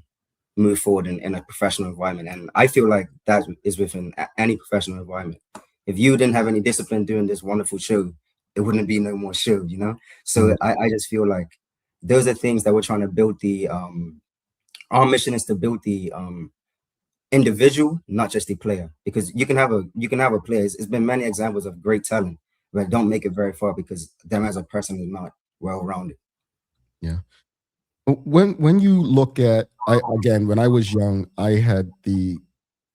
move forward in a professional environment. And I feel like that is within any professional environment. If you didn't have any discipline doing this wonderful show, it wouldn't be no more show, So I just feel like those are things that we're trying to build. Our mission is to build the individual, not just the player. Because you can have a player. It's been many examples of great talent, but don't make it very far because them as a person is not well-rounded. Yeah. When you look at, when I was young, I had the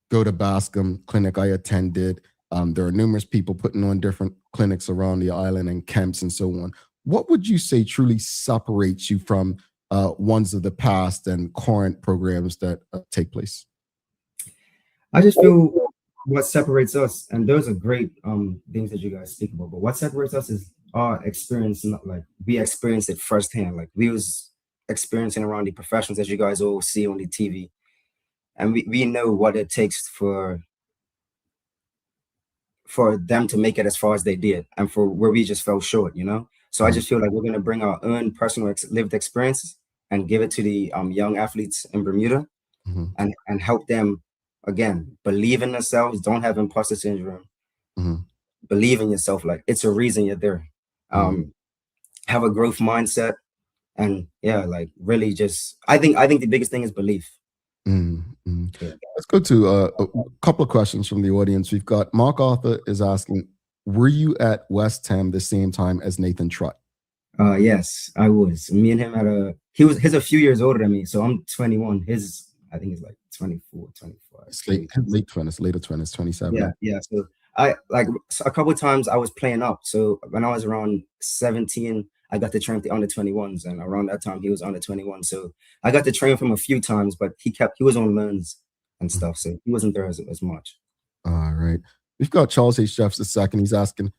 Go to Bascom clinic I attended. There are numerous people putting on different clinics around the island and camps and so on. What would you say truly separates you from ones of the past and current programs that take place? I just feel what separates us, and those are great things that you guys speak about, but what separates us is our experience. Not like we experienced it firsthand. Like we was experiencing around the professionals that you guys all see on the TV, and we know what it takes for them to make it as far as they did, and for where we just fell short, you know. So I just feel like we're going to bring our own personal lived experiences and give it to the young athletes in Bermuda, and help them, again, believe in themselves, don't have imposter syndrome, believe in yourself. Like it's a reason you're there. Have a growth mindset, and yeah, like really just, I think the biggest thing is belief. Yeah. Let's go to a couple of questions from the audience. We've got Mark Arthur is asking, were you at West Ham the same time as Nathan Trott? Yes, I was. Me and him he's a few years older than me, so I'm 21. I think it's like 24, 25. It's late 20s, later 20s, 27. Yeah. So a couple of times I was playing up. So when I was around 17, I got to train with the under 21s, and around that time he was under 21. So I got to train with him a few times, but he was on loans and stuff, so he wasn't there as much. All right. We've got Charles H. Jeffs II. He's asking,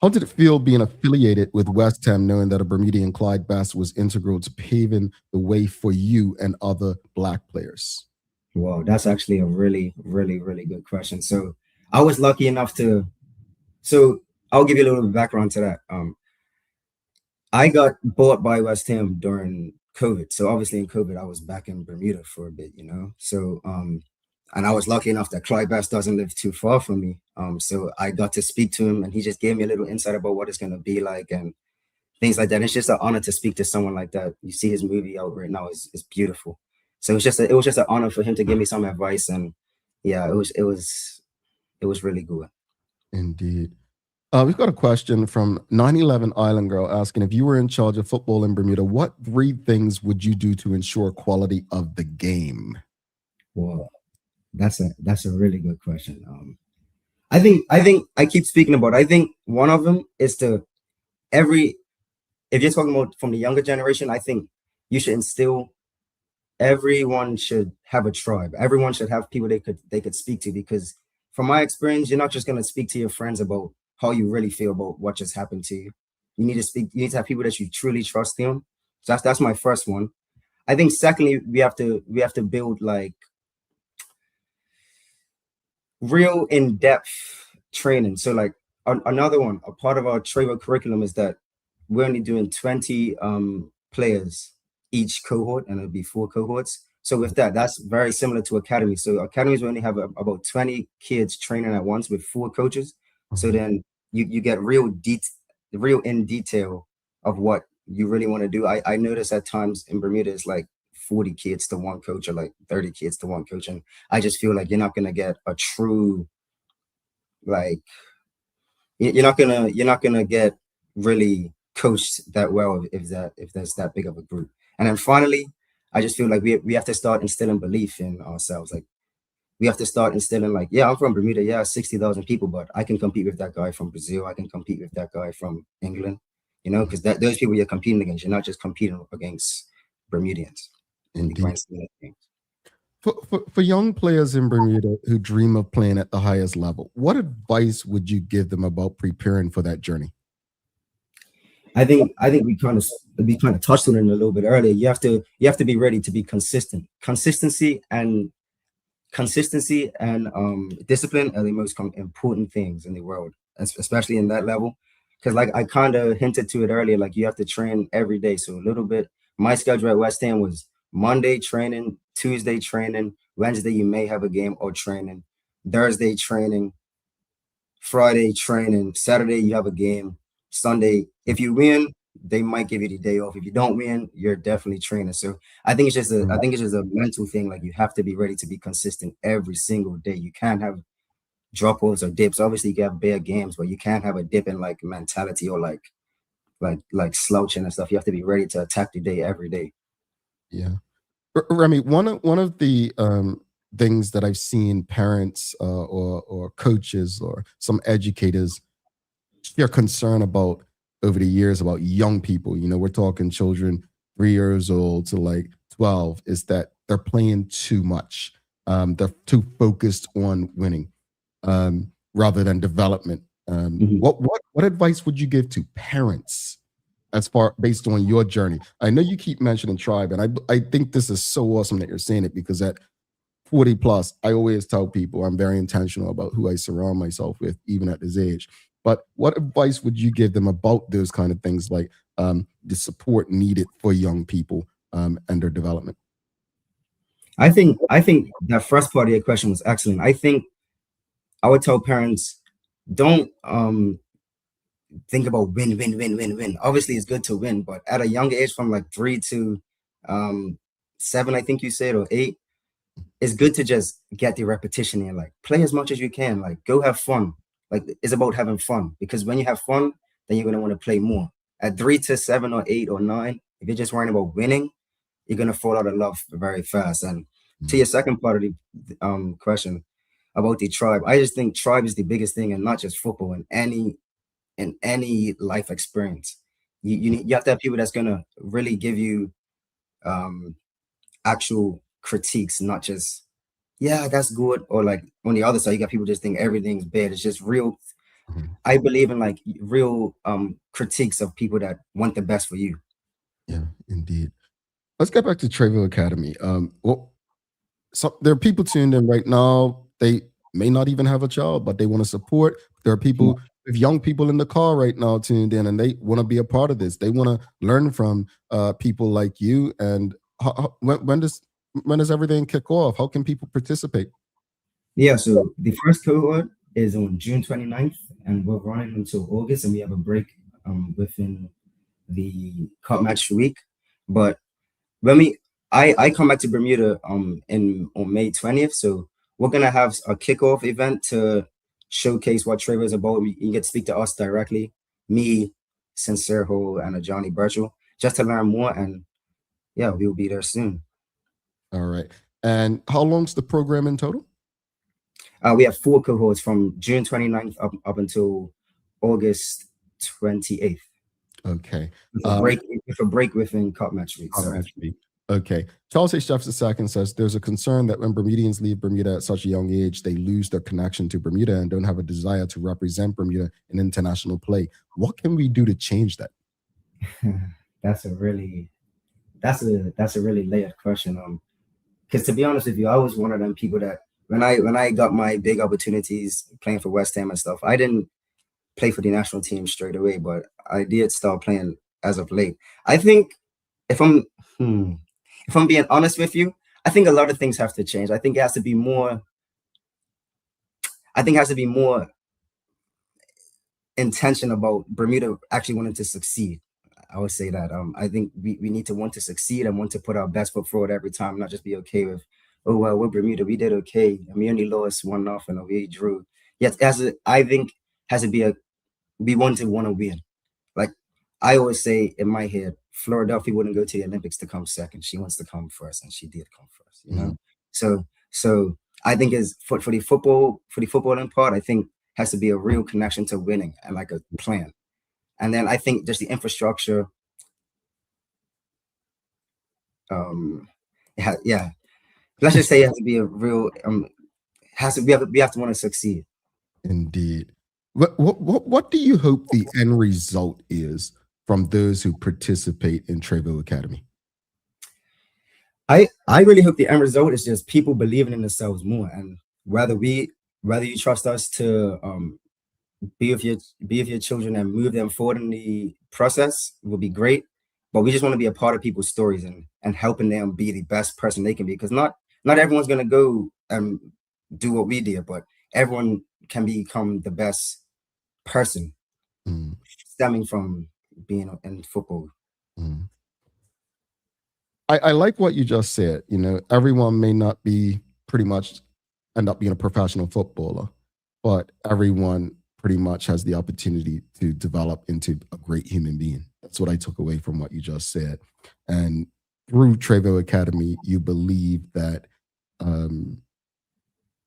how did it feel being affiliated with West Ham, knowing that a Bermudian Clyde Bass was integral to paving the way for you and other Black players? Wow, that's actually a really, really, really good question. So I was lucky enough so I'll give you a little background to that. I got bought by West Ham during COVID. So obviously in COVID, I was back in Bermuda for a bit, you know? So, and I was lucky enough that Clyde Bass doesn't live too far from me. So I got to speak to him, and he just gave me a little insight about what it's going to be like and things like that. It's just an honor to speak to someone like that. You see his movie out right now is beautiful. So it was just an honor for him to give me some advice, and yeah, it was really good. Indeed. We've got a question from 911 Island Girl asking, if you were in charge of football in Bermuda, what 3 things would you do to ensure quality of the game? Well, that's a really good question. I think I keep speaking about it. I think one of them is if you're talking about from the younger generation, I think you should instill, everyone should have a tribe. Everyone should have people they could speak to, because from my experience, you're not just going to speak to your friends about how you really feel about what just happened to you. You need to have people that you truly trust in. So that's my first one. I think secondly, we have to build like real in-depth training. So like another one, a part of our Trevo curriculum is that we're only doing 20 players each cohort, and it'll be 4 cohorts. So with that's very similar to academy. So academies will only have about 20 kids training at once with 4 coaches. So then you get real in detail of what you really want to do. I notice at times in Bermuda it's like 40 kids to one coach, or like 30 kids to one coach, and I just feel like you're not gonna get a true, like you're not gonna get really coached that well if there's that big of a group. And then finally, I just feel like we have to start instilling belief in ourselves. Like we have to start instilling like, yeah, I'm from Bermuda, yeah, 60,000 people, but I can compete with that guy from Brazil. I can compete with that guy from England, you know, because those people you're competing against, you're not just competing against Bermudians. In the grand scheme of things. For young players in Bermuda who dream of playing at the highest level, what advice would you give them about preparing for that journey? I think we kind of touched on it a little bit earlier. You have to be ready to be consistent. Consistency and discipline are the most important things in the world, especially in that level. Because like I kind of hinted to it earlier, like you have to train every day. So a little bit, my schedule at West Ham was Monday training, Tuesday training, Wednesday you may have a game or training, Thursday training, Friday training, Saturday you have a game, Sunday, if you win, they might give you the day off. If you don't win, you're definitely training. So I think it's just a mental thing. Like you have to be ready to be consistent every single day. You can't have drop-offs or dips. Obviously you can have bad games, but you can't have a dip in like mentality or like slouching and stuff. You have to be ready to attack the day every day. Yeah. Remy, one of the things that I've seen parents or coaches or some educators share concern about over the years about young people. You know, we're talking children 3 years old to like 12, is that they're playing too much. They're too focused on winning rather than development. What advice would you give to parents as far based on your journey? I know you keep mentioning tribe, and I think this is so awesome that you're saying it, because at 40 plus, I always tell people I'm very intentional about who I surround myself with, even at this age. But what advice would you give them about those kind of things, like the support needed for young people and their development? I think that first part of your question was excellent. I think I would tell parents, don't think about win. Obviously, it's good to win, but at a young age, from like 3 to 7, I think you said, or 8, it's good to just get the repetition in. Like, play as much as you can. Like, go have fun. Like, it's about having fun, because when you have fun, then you're gonna want to play more. At 3 to 7 or 8 or 9, if you're just worrying about winning, you're gonna fall out of love very fast. And to your second part of the question about the tribe, I just think tribe is the biggest thing, and not just football, in any life experience. You have to have people that's gonna really give you actual critiques, not just, yeah, that's good, or like on the other side you got people just think everything's bad. It's just real. I believe in like real critiques of people that want the best for you. Yeah, indeed. Let's get back to Trevo Academy. So there are people tuned in right now. They may not even have a child, but they want to support. There are people, young people in the car right now tuned in, and they want to be a part of this. They want to learn from people like you. And when does everything kick off? How can people participate? Yeah, so the first cohort is on June 29th, and we're running until August, and we have a break within the cup match week. But when I come back to Bermuda on May 20th, so we're gonna have a kickoff event to showcase what Trevo is about. You get to speak to us directly, me, Sincere Ho, and Johnny Birchall, just to learn more. And yeah, we'll be there soon. All right. And how long's the program in total? We have 4 cohorts from June 29th up until August 28th. Okay. With a break within cup match week. Okay. Charles H. Jefferson II says there's a concern that when Bermudians leave Bermuda at such a young age, they lose their connection to Bermuda and don't have a desire to represent Bermuda in international play. What can we do to change that? That's a really layered question. Because to be honest with you, I was one of them people that when I got my big opportunities playing for West Ham and stuff, I didn't play for the national team straight away, but I did start playing as of late. I think if I'm being honest with you, I think a lot of things have to change. I think it has to be more. Intention about Bermuda actually wanting to succeed. I would say that I think we need to want to succeed and want to put our best foot forward every time, not just be okay with, oh well, we're Bermuda, we did okay, and we only lost 1-0 and we drew. Yes, I think has to be we want to win. Like I always say in my head, Philadelphia wouldn't go to the Olympics to come second. She wants to come first, and she did come first. You know, so I think is for the footballing part, I think has to be a real connection to winning and like a plan. And then I think just the infrastructure. Yeah. Let's just say it has to be a real. We have to want to succeed. Indeed. What do you hope the end result is from those who participate in Trevo Academy? I really hope the end result is just people believing in themselves more, and whether you trust us to be with your children and move them forward in the process will be great. But we just want to be a part of people's stories and helping them be the best person they can be. Because not everyone's gonna go and do what we did, but everyone can become the best person stemming from being in football. I like what you just said. You know, everyone may not be end up being a professional footballer, but everyone pretty much has the opportunity to develop into a great human being. That's what I took away from what you just said. And through Trevo Academy, you believe that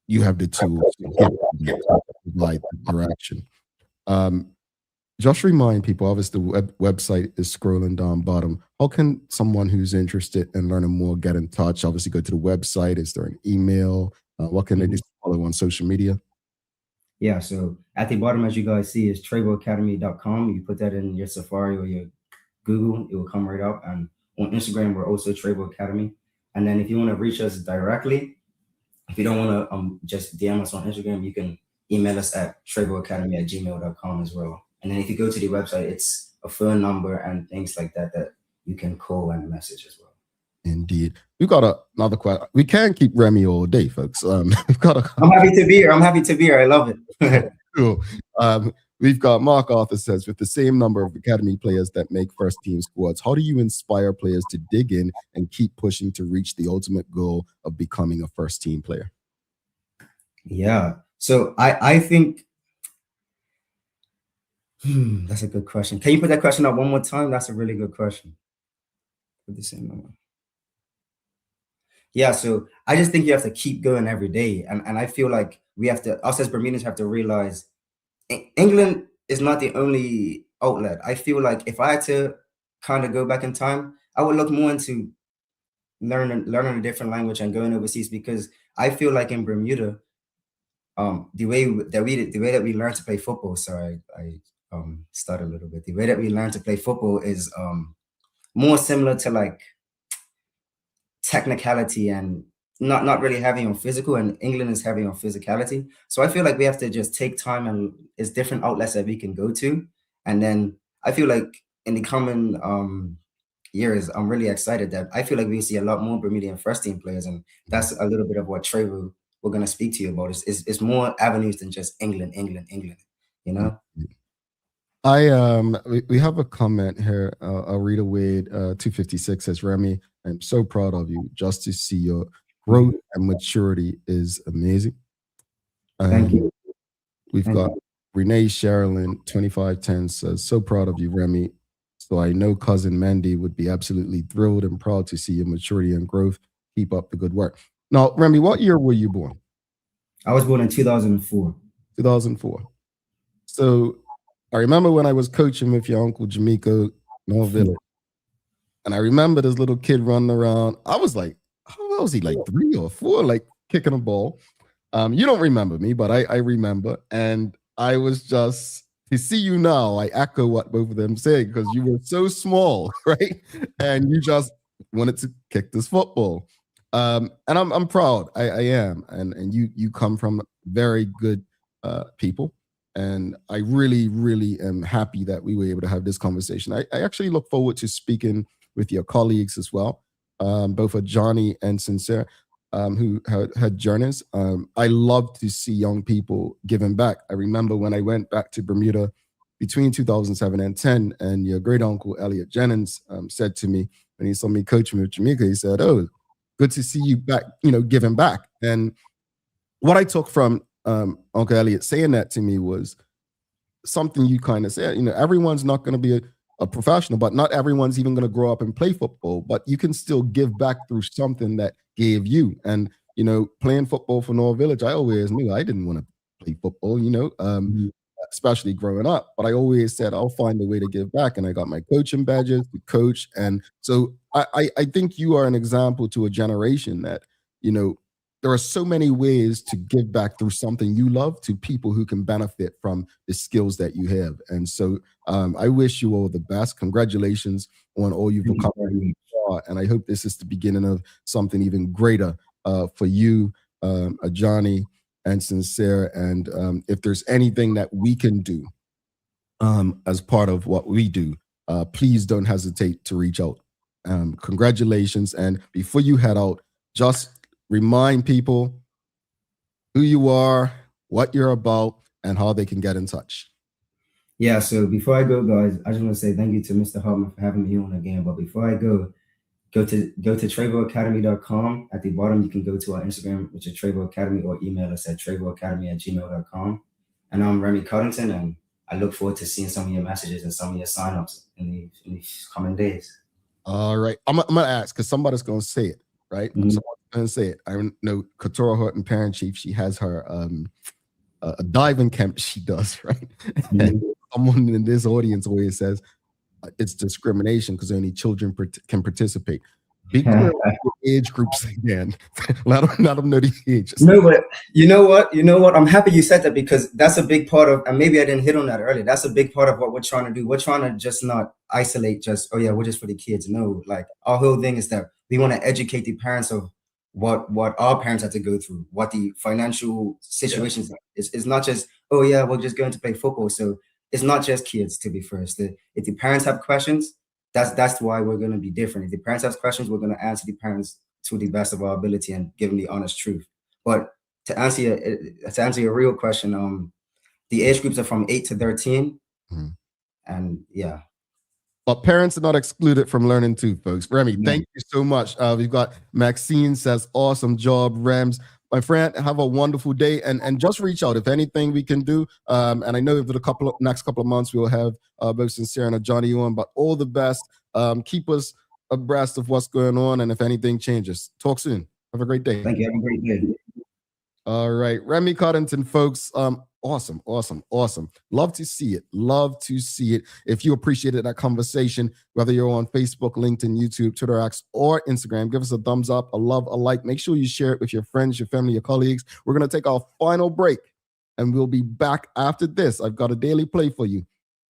you have the tools to provide the direction. just remind people, obviously the website is scrolling down bottom. How can someone who's interested in learning more get in touch? Obviously go to the website. Is there an email? What can they do? Follow on social media? Yeah, so at the bottom, as you guys see, is trevoacademy.com. You put that in your Safari or your Google, it will come right up. And on Instagram, we're also Trevo Academy. And then if you want to reach us directly, if you don't want to just DM us on Instagram, you can email us at trevoacademy@gmail.com as well. And then if you go to the website, it's a phone number and things like that that you can call and message as well. Indeed. We've got another question. We can't keep Remy all day, folks. We've got I'm happy to be here. I'm happy to be here. I love it. Cool. We've got Mark Arthur says, with the same number of academy players that make first team squads, how do you inspire players to dig in and keep pushing to reach the ultimate goal of becoming a first team player? Yeah. So I think that's a good question. Can you put that question up one more time? That's a really good question. With the same number. Yeah, so I just think you have to keep going every day. And I feel like we have to, us as Bermudians have to realize England is not the only outlet. I feel like if I had to kind of go back in time, I would look more into learning a different language and going overseas, because I feel like in Bermuda, the way that we learn to play football, sorry, I stuttered a little bit. The way that we learn to play football is more similar to like technicality and not really heavy on physical, and England is heavy on physicality. So I feel like we have to just take time, and it's different outlets that we can go to. And then I feel like in the coming years, I'm really excited that I feel like we see a lot more Bermudian first team players, and that's a little bit of what Trevo we're going to speak to you about. It's more avenues than just England, you know? We have a comment here. I'll read away. 256 says, Remy, I'm so proud of you. Just to see your growth and maturity is amazing. Thank you. We've got Renee Sherilyn 2510 says, so proud of you, Remy. So I know cousin Mandy would be absolutely thrilled and proud to see your maturity and growth. Keep up the good work. Now, Remy, what year were you born? I was born in 2004. 2004. So I remember when I was coaching with your uncle Jamaica, North Village. And I remember this little kid running around. I was like, how old was he? Like 3 or 4, like kicking a ball. You don't remember me, but I remember. And I was just, to see you now, I echo what both of them said, because you were so small, right? And you just wanted to kick this football. And I'm proud. I am. And you come from very good people. And I really, really am happy that we were able to have this conversation. I actually look forward to speaking with your colleagues as well, both Johnny and Sincere, who had journeys. I love to see young people giving back. I remember when I went back to Bermuda between 2007 and 10, and your great uncle Elliot Jennings said to me, when he saw me coaching with Jamaica, he said, oh, good to see you back, giving back. And what I took from Uncle Elliot saying that to me was something you kind of said, everyone's not going to be a professional, but not everyone's even going to grow up and play football, but you can still give back through something that gave you. And, playing football for North Village, I always knew I didn't want to play football, especially growing up, but I always said, I'll find a way to give back. And I got my coaching badges to coach. And so I think you are an example to a generation that, there are so many ways to give back through something you love to people who can benefit from the skills that you have. And so I wish you all the best. Congratulations on all you've accomplished. And I hope this is the beginning of something even greater for you, Johnny and Sincere. And if there's anything that we can do as part of what we do, please don't hesitate to reach out. Congratulations. And before you head out, just remind people who you are, what you're about, and how they can get in touch. Yeah, so before I go, guys, I just want to say thank you to Mr. Hartman for having me on again. But before I go to trevoacademy.com. At the bottom, you can go to our Instagram, which is Trevo Academy, or email us at trevoacademy@gmail.com. And I'm Remy Coddington, and I look forward to seeing some of your messages and some of your signups in the coming days. All right. I'm going to ask, because somebody's going to say it, right? Someone's going to say it. I know Katora Horton, Parent Chief, she has her a diving camp she does, right? someone in this audience always says it's discrimination because only children can participate. Be clear about the age groups again. let them know the ages. No, but you know what? I'm happy you said that because that's a big part of, and maybe I didn't hit on that earlier. That's a big part of what we're trying to do. We're trying to just not isolate just, oh yeah, we're just for the kids. No, like our whole thing is that we want to educate the parents of what our parents had to go through, what the financial situations are. It's not just, oh yeah, we're just going to play football. So it's not just kids, to be first. If the parents have questions, that's why we're going to be different. If the parents have questions, we're going to answer the parents to the best of our ability and give them the honest truth. But to answer your real question, the age groups are from 8 to 13. And yeah. But parents are not excluded from learning too, folks. Remy, thank you so much. We've got Maxine says, awesome job, Rems. My friend, have a wonderful day, and just reach out if anything we can do. And I know over the next couple of months we'll have both Sincere and Johnny on. But all the best. Keep us abreast of what's going on, and if anything changes, talk soon. Have a great day. Thank you. Have a great day. All right, Remy Coddington, folks. Awesome. Love to see it. If you appreciated that conversation, whether you're on Facebook, LinkedIn, YouTube, Twitter X, or Instagram, give us a thumbs up, a love, a like. Make sure you share it with your friends, your family, your colleagues. We're going to take our final break, and we'll be back after this. I've got a daily play for you,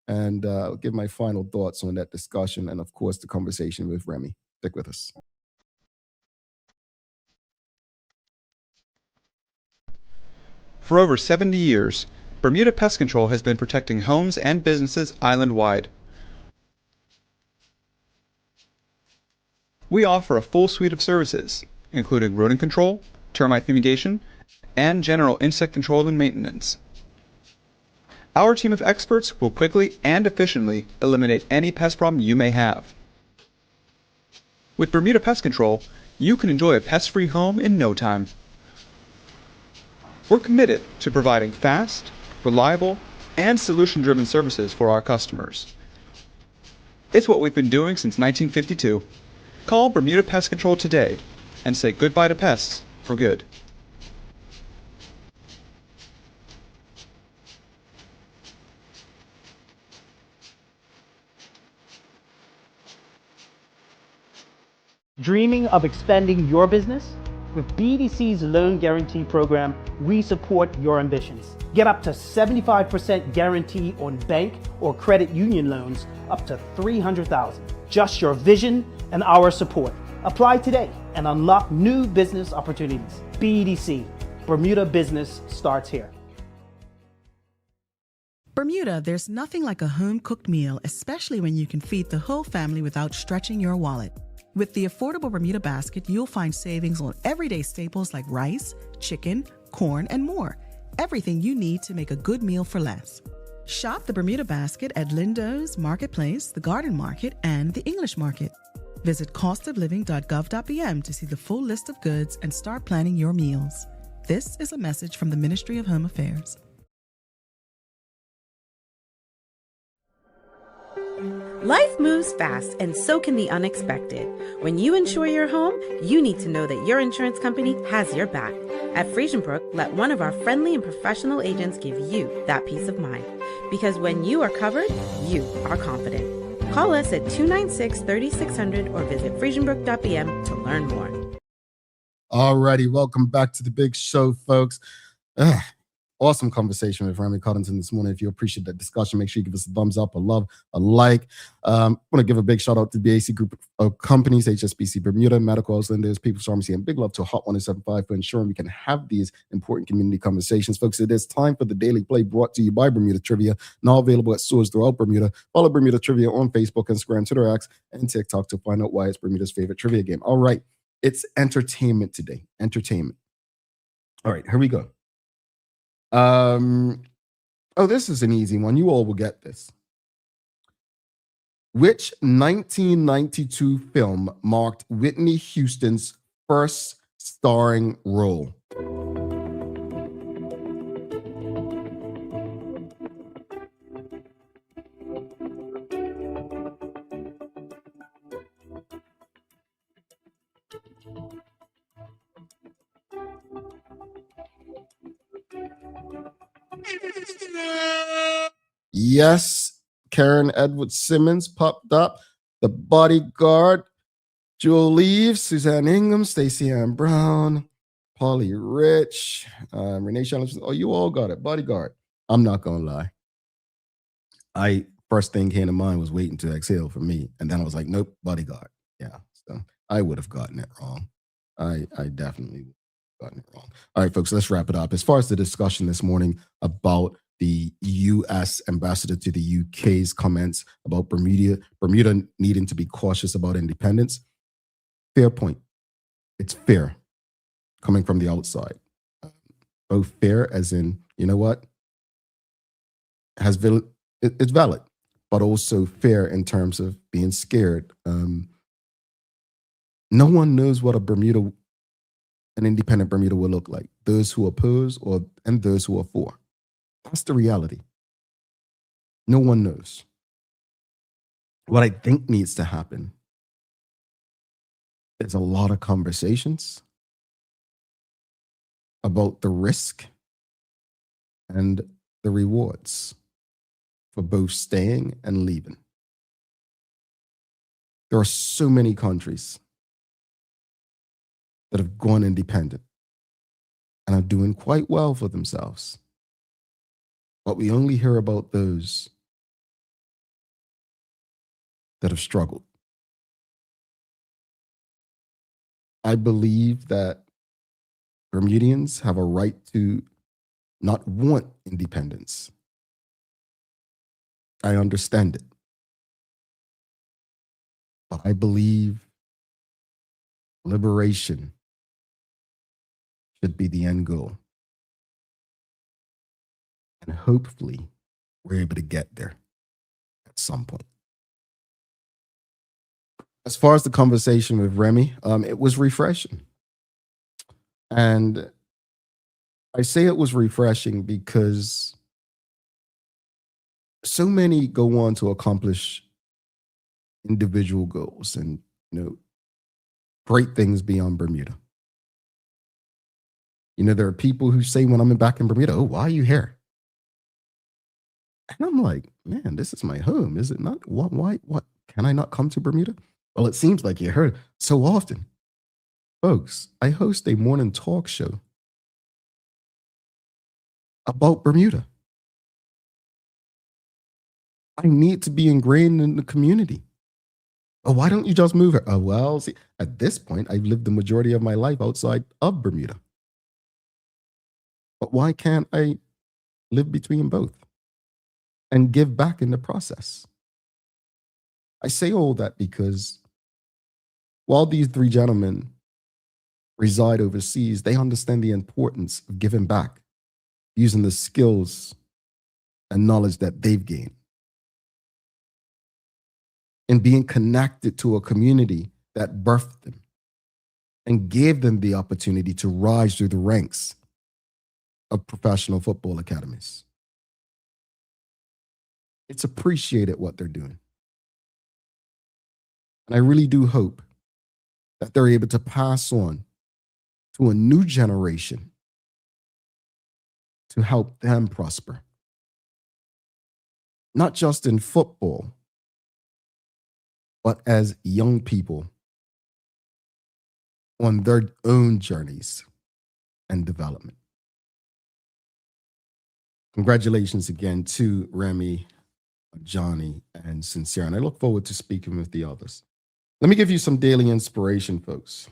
and I'll give my final thoughts on that discussion and, of course, the conversation with Remy. Stick with us. For over 70 years, Bermuda Pest Control has been protecting homes and businesses island-wide. We offer a full suite of services, including rodent control, termite fumigation, and general insect control and maintenance. Our team of experts will quickly and efficiently eliminate any pest problem you may have. With Bermuda Pest Control, you can enjoy a pest-free home in no time. We're committed to providing fast, reliable, and solution-driven services for our customers. It's what we've been doing since 1952. Call Bermuda Pest Control today and say goodbye to pests for good. Dreaming of expanding your business? With BDC's Loan Guarantee Program, we support your ambitions. Get up to 75% guarantee on bank or credit union loans up to $300,000. Just your vision and our support. Apply today and unlock new business opportunities. BDC, Bermuda Business starts here. Bermuda, there's nothing like a home-cooked meal, especially when you can feed the whole family without stretching your wallet. With the affordable Bermuda basket, you'll find savings on everyday staples like rice, chicken, corn, and more. Everything you need to make a good meal for less. Shop the Bermuda basket at Lindo's, Marketplace, the Garden Market, and the English Market. Visit costofliving.gov.bm to see the full list of goods and start planning your meals. This is a message from the Ministry of Home Affairs. Life moves fast, and so can the unexpected. When you insure your home, you need to know that your insurance company has your back. At Friesenbrook, let one of our friendly and professional agents give you that peace of mind. Because when you are covered, you are confident. Call us at 296-3600 or visit friesenbrook.bm to learn more. Alrighty, welcome back to the big show, folks. Awesome conversation with Remy Coddington this morning. If you appreciate that discussion, make sure you give us a thumbs up, a love, a like. I want to give a big shout out to the BAC group of companies, HSBC Bermuda, Medical House Lenders, People's Pharmacy, and big love to Hot 1075 for ensuring we can have these important community conversations. Folks, it is time for the Daily Play brought to you by Bermuda Trivia, now available at stores throughout Bermuda. Follow Bermuda Trivia on Facebook, Instagram, Twitter X, and TikTok to find out why it's Bermuda's favorite trivia game. All right, it's entertainment today. Entertainment. All right, here we go. This is an easy one. You all will get this. Which 1992 film marked Whitney Houston's first starring role? Yes, Karen Edward Simmons popped up. The Bodyguard, Jewel Leaves, Suzanne Ingham, Stacey Ann Brown, Polly Rich, Renee Chalmers. Oh, you all got it. Bodyguard. I'm not going to lie. First thing came to mind was Waiting to Exhale for me. And then I was like, nope, Bodyguard. Yeah. So I would have gotten it wrong. I definitely would have gotten it wrong. All right, folks, let's wrap it up. As far as the discussion this morning about the U.S. ambassador to the U.K.'s comments about Bermuda needing to be cautious about independence, fair point. It's fair coming from the outside. Both fair as in, you know what? It's valid, but also fair in terms of being scared. No one knows what an independent Bermuda will look like. Those who oppose and those who are for. That's the reality. No one knows. What I think needs to happen is a lot of conversations about the risk and the rewards for both staying and leaving. There are so many countries that have gone independent and are doing quite well for themselves. But we only hear about those that have struggled. I believe that Bermudians have a right to not want independence. I understand it. But I believe liberation should be the end goal. And hopefully, we're able to get there at some point. As far as the conversation with Remy, it was refreshing. And I say it was refreshing because so many go on to accomplish individual goals and, great things beyond Bermuda. There are people who say when I'm back in Bermuda, oh, why are you here? And I'm like, man, this is my home, is it not? Why? Can I not come to Bermuda? Well, it seems like you heard so often. Folks, I host a morning talk show about Bermuda. I need to be ingrained in the community. Oh, why don't you just move here? Oh, well, see, at this point, I've lived the majority of my life outside of Bermuda. But why can't I live between both and give back in the process? I say all that because while these three gentlemen reside overseas, they understand the importance of giving back, using the skills and knowledge that they've gained, and being connected to a community that birthed them and gave them the opportunity to rise through the ranks of professional football academies. It's appreciated what they're doing. And I really do hope that they're able to pass on to a new generation to help them prosper. Not just in football, but as young people on their own journeys and development. Congratulations again to Remy, Johnny, and Sincere. And I look forward to speaking with the others. Let me give you some daily inspiration, folks.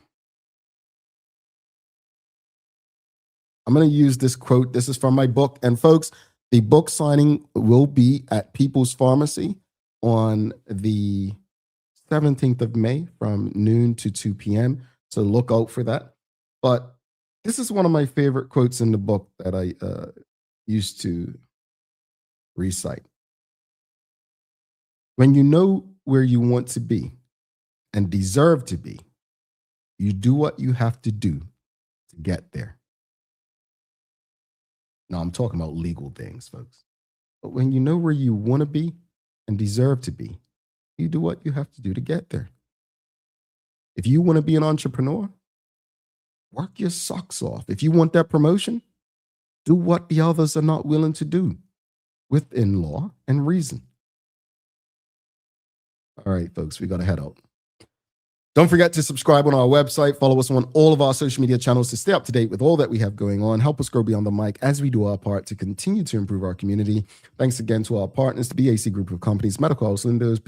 I'm going to use this quote. This is from my book. And folks, the book signing will be at People's Pharmacy on the 17th of May from noon to 2 p.m. So look out for that. But this is one of my favorite quotes in the book that I used to recite. When you know where you want to be and deserve to be, you do what you have to do to get there. Now, I'm talking about legal things, folks. But when you know where you want to be and deserve to be, you do what you have to do to get there. If you want to be an entrepreneur, work your socks off. If you want that promotion, do what the others are not willing to do. within law and reason. All right, folks, we got to head out. Don't forget to subscribe on our website. Follow us on all of our social media channels to stay up to date with all that we have going on. Help us grow beyond the mic as we do our part to continue to improve our community. Thanks again to our partners, the BAC Group of Companies, Medical House Lindos,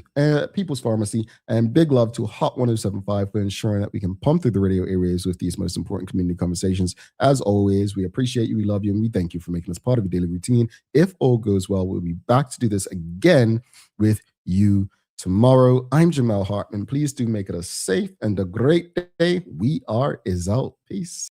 People's Pharmacy, and big love to Hot 1075 for ensuring that we can pump through the radio airwaves with these most important community conversations. As always, we appreciate you, we love you, and we thank you for making us part of your daily routine. If all goes well, we'll be back to do this again with you tomorrow. I'm Jamel Hartman. Please do make it a safe and a great day. We are out. Peace.